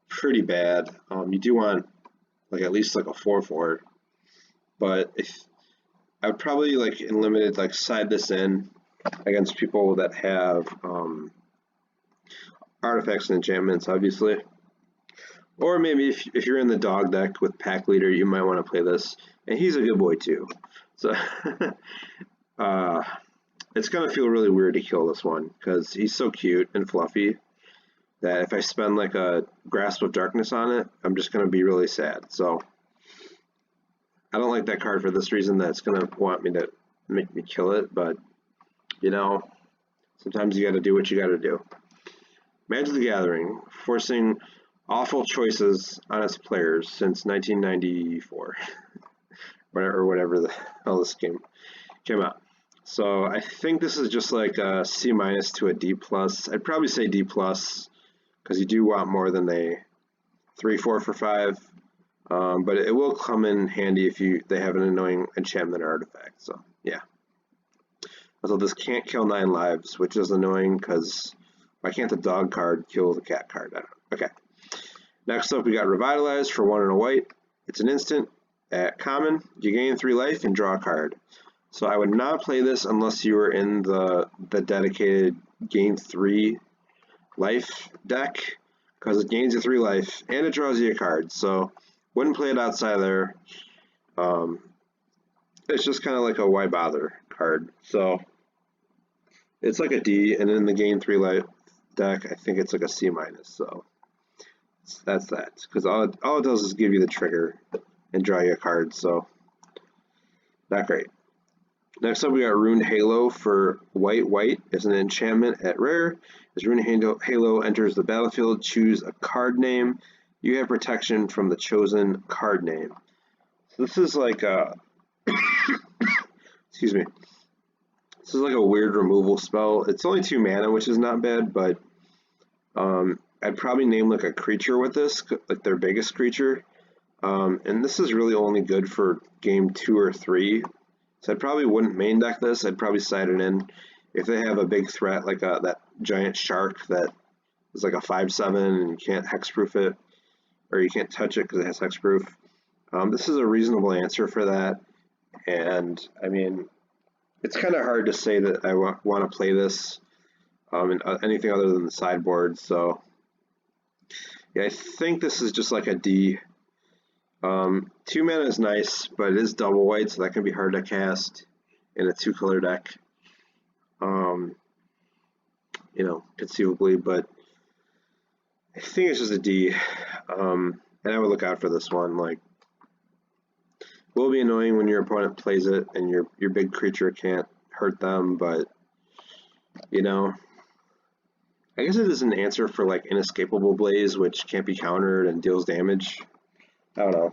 pretty bad. You do want like at least like a 4/4, but if I would probably like in limited like side this in against people that have artifacts and enchantments, obviously. Or maybe if you're in the dog deck with pack leader, you might want to play this, and he's a good boy too. So it's gonna feel really weird to kill this one because he's so cute and fluffy that if I spend like a Grasp of Darkness on it, I'm just gonna be really sad. So I don't like that card for this reason. That's gonna want me to make me kill it, but you know, sometimes you got to do what you got to do. Magic the Gathering, forcing awful choices on its players since 1994, or whatever the hell this game came out. So I think this is just like a C- to a D+. I'd probably say D+, because you do want more than a 3/4 for 5. But it will come in handy if they have an annoying enchantment or artifact. So yeah. Also, this can't kill 9 lives, which is annoying because why can't the dog card kill the cat card? Okay. Next up, we got Revitalize for 1 and a white. It's an instant at common. You gain 3 life and draw a card. So I would not play this unless you were in the dedicated gain 3 life deck, because it gains you 3 life and it draws you a card. So wouldn't play it outside there. It's just kind of like a why bother card. So it's like a D, and in the gain 3 life deck, I think it's like a C-. So that's that, because all it does is give you the trigger and draw you a card. So not great. Next up, we got Runed Halo for white. It's an enchantment at rare. As Runed Halo enters the battlefield, choose a card name. You have protection from the chosen card name. So this is like a excuse me. This is like a weird removal spell. It's only 2 mana, which is not bad, but I'd probably name like a creature with this, like their biggest creature. And this is really only good for game 2 or 3. So I probably wouldn't main deck this. I'd probably side it in if they have a big threat like that giant shark that is like a 5/7 and you can't hexproof it, or you can't touch it because it has hexproof. This is a reasonable answer for that. And I mean, it's kind of hard to say that I want to play this in anything other than the sideboard. So yeah, I think this is just like a D. 2 mana is nice, but it is double white, so that can be hard to cast in a 2-color deck. Conceivably, but I think it's just a D. And I would look out for this one. Like, it will be annoying when your opponent plays it and your big creature can't hurt them, but You know, I guess it is an answer for like Inescapable Blaze, which can't be countered and deals damage. I don't know.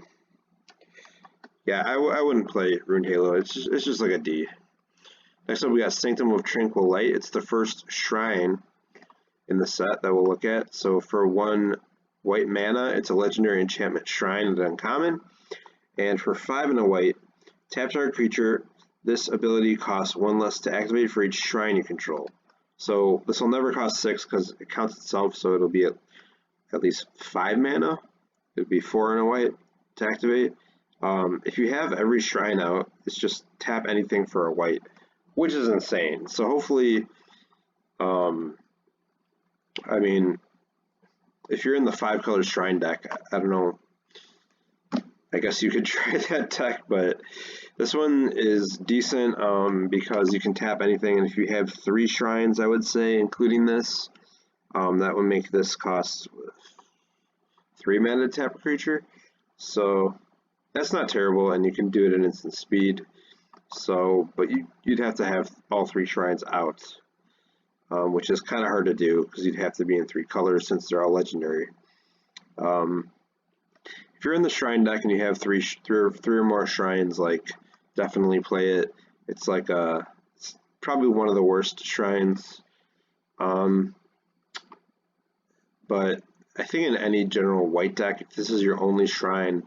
Yeah, I wouldn't play Rune Halo. It's just like a D. Next up, we got Sanctum of Tranquil Light. It's the first shrine in the set that we'll look at. So for 1 white mana, it's a legendary enchantment shrine and uncommon. And for 5 and a white, tap target creature. This ability costs 1 less to activate for each shrine you control. So this will never cost 6 because it counts itself, so it'll be at least 5 mana. It would be 4 and a white to activate. If you have every shrine out, it's just tap anything for a white, which is insane. So hopefully, I mean, if you're in the 5-color shrine deck, I don't know. I guess you could try that deck, but this one is decent because you can tap anything, and if you have 3 shrines, I would say, including this, that would make this cost 3 mana to tap a creature. So that's not terrible, and you can do it at instant speed. So, but you'd have to have all 3 shrines out, which is kind of hard to do because you'd have to be in 3 colors since they're all legendary. If you're in the shrine deck and you have three or more shrines, like definitely play it. It's like it's probably one of the worst shrines. But I think in any general white deck, if this is your only shrine,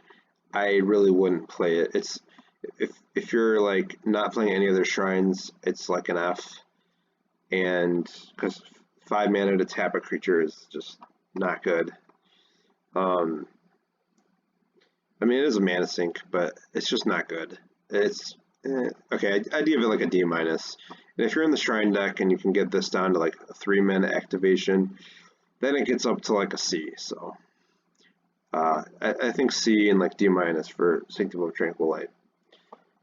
I really wouldn't play it. It's if you're like not playing any other shrines, it's like an F. And because 5 mana to tap a creature is just not good. I mean, it is a mana sink, but it's just not good. It's okay. I'd give it like a D minus. And if you're in the shrine deck and you can get this down to like a 3 mana activation, then it gets up to like a C. So I think C and like D minus for Sanctum of Tranquil Light.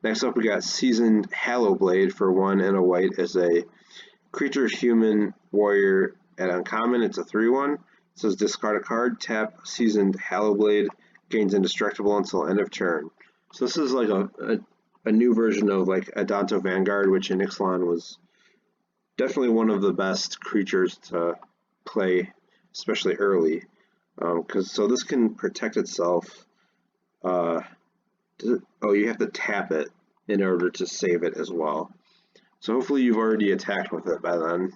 Next up, we got Seasoned Hallowblade for 1 and a white as a creature human warrior at uncommon. It's a 3/1. It says discard a card, tap Seasoned Hallowblade, gains indestructible until end of turn. So this is like a new version of like Adanto Vanguard, which in Ixalan was definitely one of the best creatures to play, especially early. So this can protect itself. You have to tap it in order to save it as well. So hopefully you've already attacked with it by then.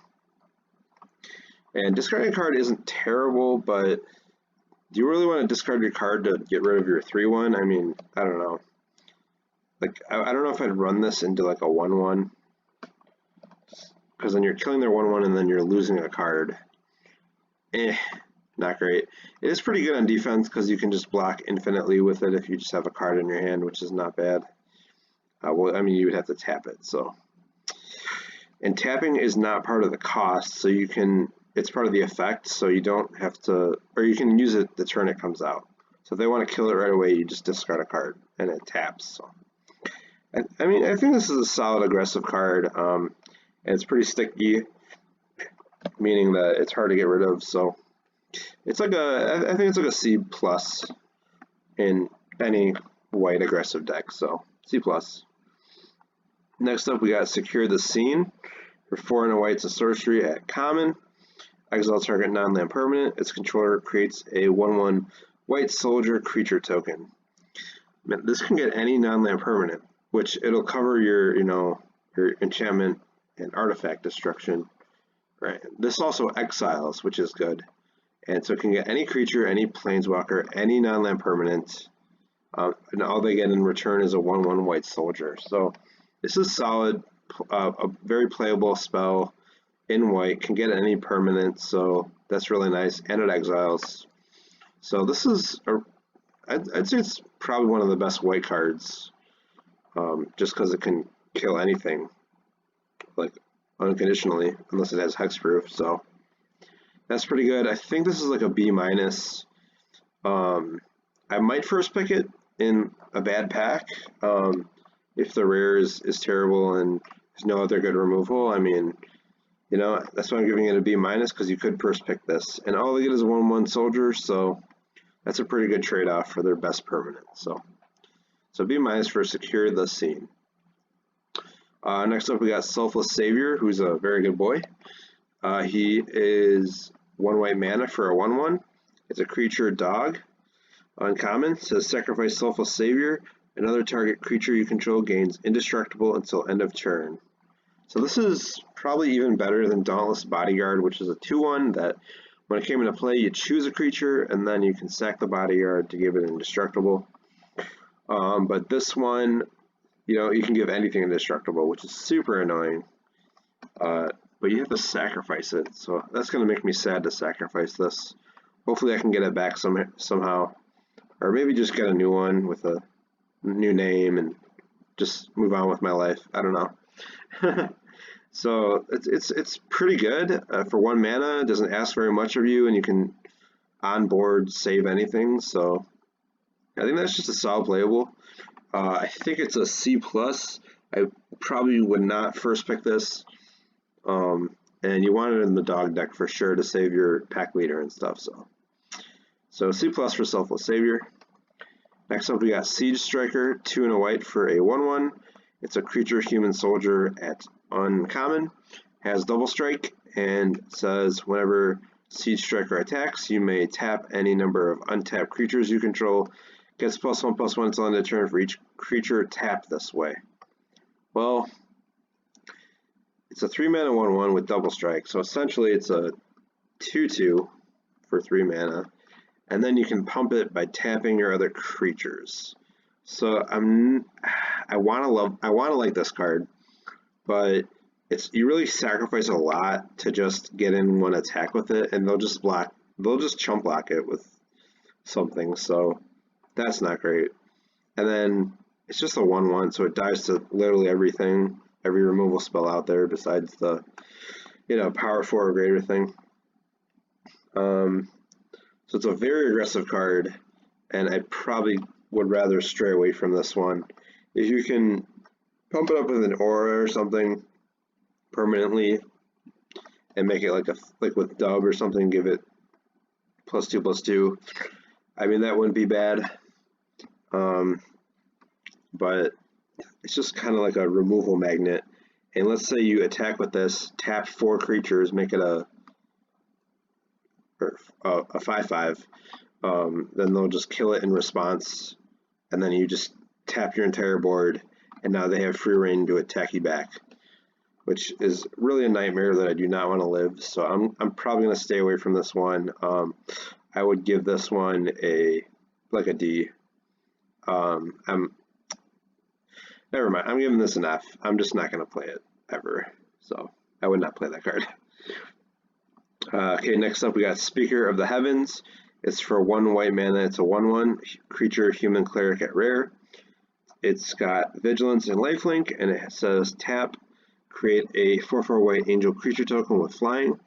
And discarding a card isn't terrible, but do you really want to discard your card to get rid of your 3/1? I mean, I don't know. Like, I don't know if I'd run this into like a 1/1. Because then you're killing their 1/1 and then you're losing a card. Not great. It is pretty good on defense because you can just block infinitely with it if you just have a card in your hand, which is not bad. Well, I mean, you would have to tap it, so. And tapping is not part of the cost, so you can, it's part of the effect, so you don't have to, or you can use it the turn it comes out. So if they want to kill it right away, you just discard a card, and it taps. So. I mean, I think this is a solid aggressive card, and it's pretty sticky, meaning that it's hard to get rid of, so. It's like I think it's like a C plus in any white aggressive deck, so C plus. Next up, we got Secure the Scene. For 4 and a white, it's a sorcery at common. Exile target non-land permanent. Its controller creates a 1/1 white soldier creature token. This can get any non-land permanent, which it'll cover your enchantment and artifact destruction. Right. This also exiles, which is good. And so it can get any creature, any planeswalker, any non-land permanent, and all they get in return is a 1/1 white soldier. So this is solid, a very playable spell in white, can get any permanent, so that's really nice, and it exiles. So this is, I'd say it's probably one of the best white cards, just because it can kill anything, like unconditionally, unless it has hexproof, so that's pretty good. I think this is like a B minus. I might first pick it in a bad pack, if the rare is terrible and there's no other good removal. I mean, that's why I'm giving it a B minus, because you could first pick this. And all they get is a 1/1 soldier, so that's a pretty good trade-off for their best permanent. So B minus for Secure the Scene. Next up, we got Selfless Savior, who's a very good boy. He is 1 white mana for a 1/1. It's a creature dog. Uncommon. Says sacrifice Selfless Savior. Another target creature you control gains indestructible until end of turn. So this is probably even better than Dauntless Bodyguard, which is a 2/1 that when it came into play, you choose a creature and then you can sack the Bodyguard to give it indestructible. But this one, you can give anything indestructible, which is super annoying. But you have to sacrifice it, so that's going to make me sad to sacrifice this. Hopefully I can get it back somehow. Or maybe just get a new one with a new name and just move on with my life. I don't know. So it's pretty good for 1 mana. It doesn't ask very much of you, and you can on board save anything. So I think that's just a solid playable. I think it's a C+. I probably would not first pick this. And you want it in the dog deck for sure to save your pack leader and stuff. So C+ for Selfless Savior. Next up, we got Siege Striker, 2 and a white for a 1/1. It's a creature human soldier at uncommon. Has double strike and says whenever Siege Striker attacks, you may tap any number of untapped creatures you control. Gets +1/+1 until end of turn for each creature tapped this way. Well, it's a 3 mana 1/1 with double strike, so essentially it's a 2/2 for 3 mana. And then you can pump it by tapping your other creatures. So I want to like this card, but you really sacrifice a lot to just get in one attack with it, and they'll just chump block it with something. So that's not great. And then it's just a 1/1, so it dies to literally everything, every removal spell out there besides the power 4 or greater thing. So it's a very aggressive card, and I probably would rather stray away from this one. If you can pump it up with an aura or something permanently and make it like with dub or something, give it +2/+2, I mean, that wouldn't be bad. But it's just kind of like a removal magnet. And let's say you attack with this, tap 4 creatures, make it a 5/5, then they'll just kill it in response, and then you just tap your entire board, and now they have free reign to attack you back, which is really a nightmare that I do not want to live. So I'm probably going to stay away from this one. I would give this one a D. Never mind. I'm giving this an F. I'm just not going to play it ever. So I would not play that card. Okay, next up we got Speaker of the Heavens. It's for 1 white mana. It's a 1/1 creature, human cleric at rare. It's got vigilance and lifelink, and it says tap, create a 4/4 white angel creature token with flying.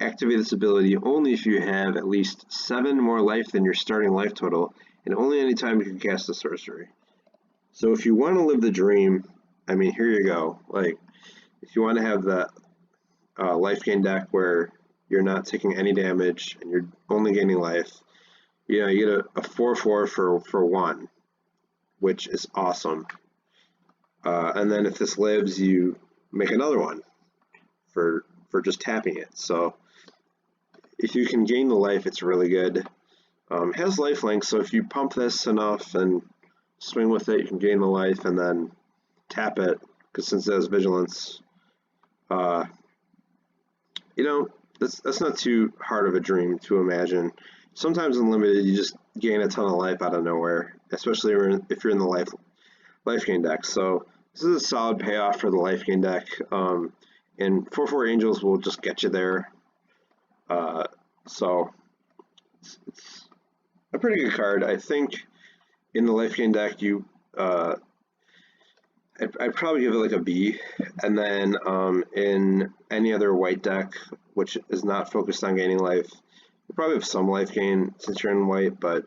Activate this ability only if you have at least 7 more life than your starting life total, and only any time you can cast a sorcery. So if you want to live the dream, I mean, here you go. Like, if you want to have that life gain deck where you're not taking any damage and you're only gaining life, you get a 4/4 for 1, which is awesome. And then if this lives, you make another one for just tapping it. So if you can gain the life, it's really good. It has lifelink, so if you pump this enough and swing with it, you can gain the life and then tap it, because since it has vigilance, that's not too hard of a dream to imagine. Sometimes in limited, you just gain a ton of life out of nowhere, especially if you're in the life gain deck. So this is a solid payoff for the life gain deck, and 4/4 angels will just get you there. So it's a pretty good card. I think in the life gain deck, I'd probably give it like a B, and then in any other white deck, which is not focused on gaining life, you probably have some life gain since you're in white, but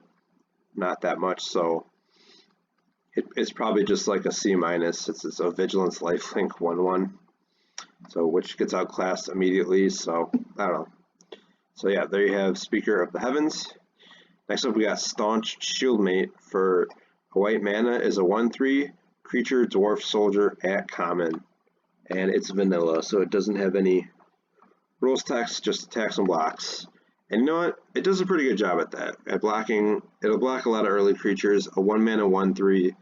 not that much, so it's probably just like a C-. It's a vigilance lifelink 1/1, so which gets outclassed immediately, so I don't know. So yeah, there you have Speaker of the Heavens. Next up we got Staunch Shieldmate. For a white mana is a 1/3 creature dwarf soldier at common. and it's vanilla, so it doesn't have any rules text, just attacks and blocks. And you know what? It does a pretty good job at that. At blocking, it'll block a lot of early creatures. A 1-mana 1/3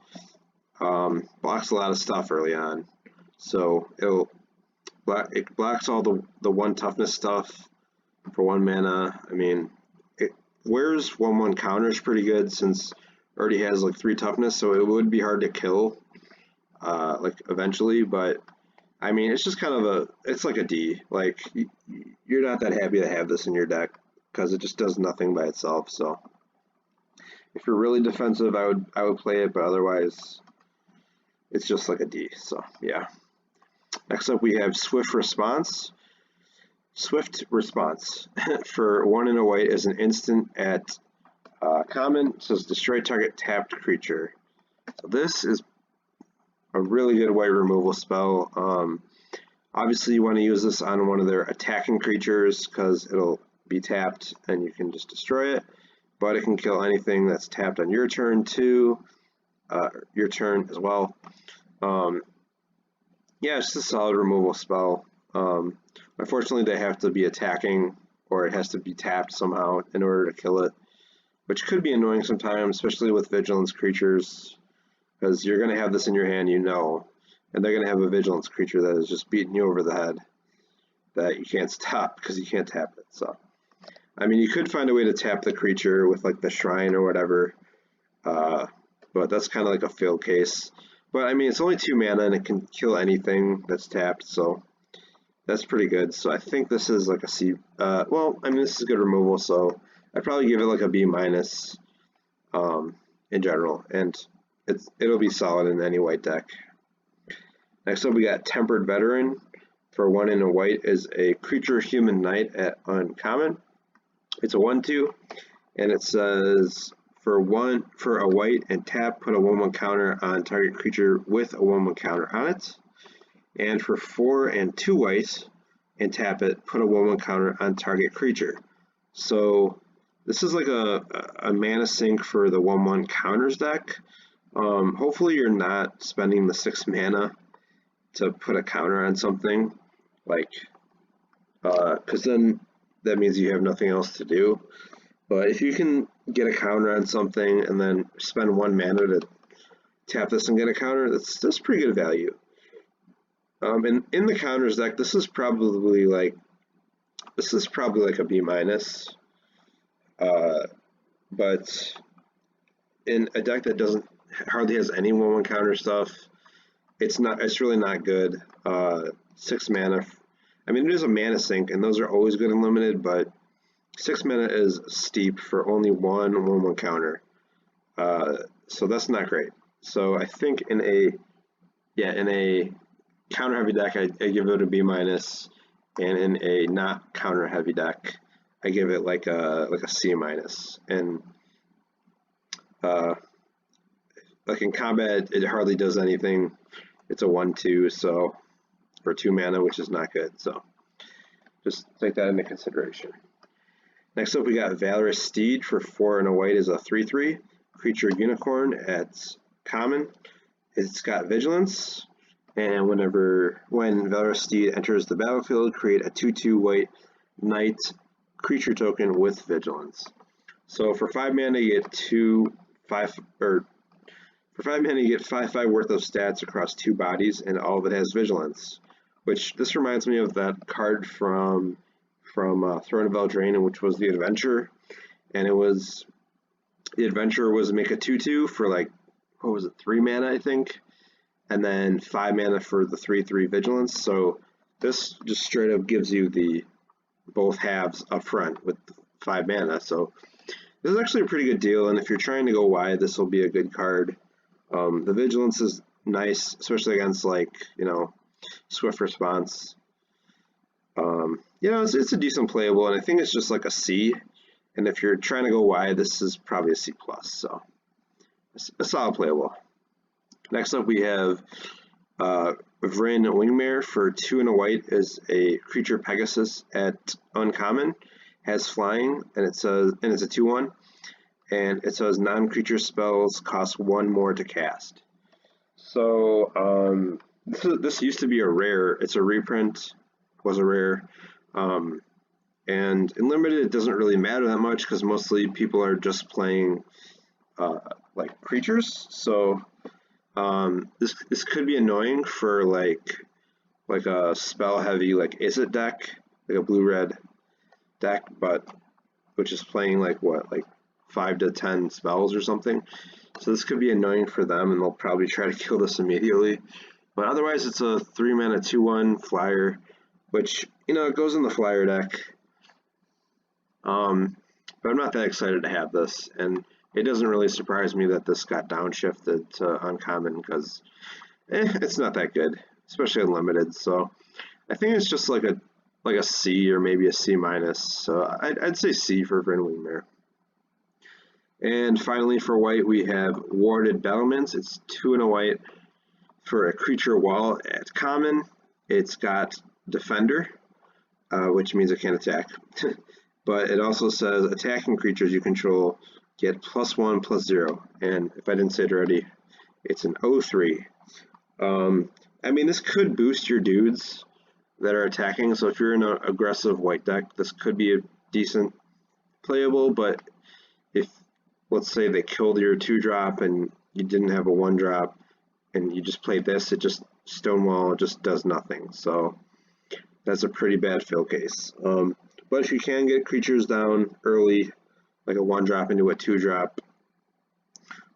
blocks a lot of stuff early on. So it blocks all the 1 toughness stuff for 1 mana. I mean, Weir's 1/1 counters pretty good since it already has like 3 toughness, so it would be hard to kill like eventually, but I mean, it's just kind of it's like a D. Like, you're not that happy to have this in your deck because it just does nothing by itself. So if you're really defensive, I would play it, but otherwise it's just like a D. So yeah. Next up we have Swift Response. Swift Response for 1 and a white is an instant at common. It says destroy target tapped creature. So this is a really good white removal spell. Obviously you want to use this on one of their attacking creatures because it'll be tapped and you can just destroy it, but it can kill anything that's tapped on your turn too, your turn as well. Yeah, it's just a solid removal spell. Unfortunately they have to be attacking, or it has to be tapped somehow in order to kill it, which could be annoying sometimes, especially with vigilance creatures, because you're going to have this in your hand, and they're going to have a vigilance creature that is just beating you over the head that you can't stop because you can't tap it. So, I mean, you could find a way to tap the creature with like the shrine or whatever, but that's kind of like a failed case. But I mean, it's only 2 mana and it can kill anything that's tapped, so that's pretty good. So I think this is like a C. Well, I mean, this is good removal, so I'd probably give it like a B minus in general, and it'll be solid in any white deck. Next up, we got Tempered Veteran. For 1 and a white is a creature human knight at uncommon. It's a 1/2, and it says for a white and tap, put a 1/1 counter on target creature with a 1/1 counter on it. And for 4 and 2 white and tap it, put a 1/1 counter on target creature. So this is like a mana sink for the 1/1 counters deck. Hopefully you're not spending the 6 mana to put a counter on something, like, because then that means you have nothing else to do. But if you can get a counter on something and then spend 1 mana to tap this and get a counter, that's pretty good value. And in the counters deck, this is probably like a B minus. But in a deck that hardly has any 1/1 counter stuff, it's really not good. 6 mana. I mean, it is a mana sink, and those are always good and limited, but 6 mana is steep for only 1/1 counter. So that's not great. So I think in a counter heavy deck, I give it a B minus, and in a not counter heavy deck, I give it like a C minus. And like in combat, it hardly does anything. It's a 1/2, so for 2 mana, which is not good. So just take that into consideration. Next up, we got Valorous Steed. For 4 and a white is a 3/3 creature unicorn at common. It's got vigilance, and when Valorous Steed enters the battlefield, create a 2/2 white knight creature token with vigilance. So for 5 mana, you get 5/5 worth of stats across 2 bodies, and all of it has vigilance. Which this reminds me of that card from Throne of Eldraine, which was the Adventure, and the Adventure was make a 2/2 for like, what was it, 3 mana I think, and then 5 mana for the 3/3 vigilance. So this just straight up gives you the both halves up front with 5 mana. So this is actually a pretty good deal, and if you're trying to go wide, this will be a good card. The vigilance is nice, especially against like, Swift Response. It's a decent playable, and I think it's just like a C. And if you're trying to go wide, this is probably a C+. So it's a solid playable. Next up, we have Vryn Wingmare. For 2 and a white is a creature Pegasus at uncommon, has flying, and it's a 2/1, and it says non-creature spells cost 1 more to cast. So This used to be a rare. It's a reprint. Was a rare. Um, and in limited, it doesn't really matter that much because mostly people are just playing uh, like creatures. So this could be annoying for like a spell heavy like Izzet deck, like a blue red deck, but which is playing like what, like 5 to 10 spells or something. So this could be annoying for them, and they'll probably try to kill this immediately. But otherwise, it's a 3 mana 2/1 flyer, which it goes in the flyer deck. But I'm not that excited to have this, and it doesn't really surprise me that this got downshifted to uncommon because it's not that good, especially unlimited. So I think it's just like a C or maybe a C minus. So I'd say C for Vryn Mare. And finally for white we have Warded Battlements. It's 2 and a white for a creature wall at common. It's got Defender, which means it can't attack. But it also says attacking creatures you control get +1/+0. And if I didn't say it already, it's an 0/3. I mean, this could boost your dudes that are attacking. So if you're in an aggressive white deck, this could be a decent playable. But if, let's say, they killed your 2-drop and you didn't have a 1-drop and you just played this, it just Stonewall just does nothing. So that's a pretty bad fill case. But if you can get creatures down early, like a 1-drop into a 2-drop,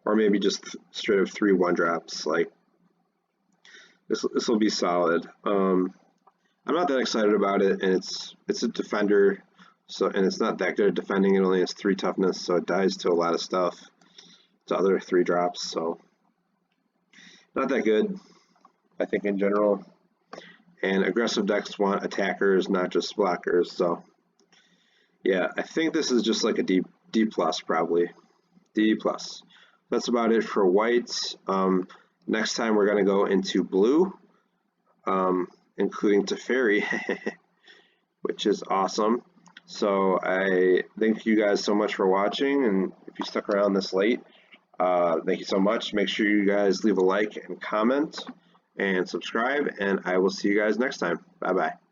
or maybe just straight up 3 1-drops, like this will be solid. I'm not that excited about it, and it's a defender, and it's not that good at defending. It only has 3 toughness, so it dies to a lot of stuff, to other 3-drops. So not that good, I think, in general. And aggressive decks want attackers, not just blockers. So yeah, I think this is just like a D plus probably. D plus. That's about it for whites. Next time we're going to go into blue, including Teferi, which is awesome. So I thank you guys so much for watching, and if you stuck around this late, thank you so much. Make sure you guys leave a like and comment and subscribe, and I will see you guys next time. Bye bye.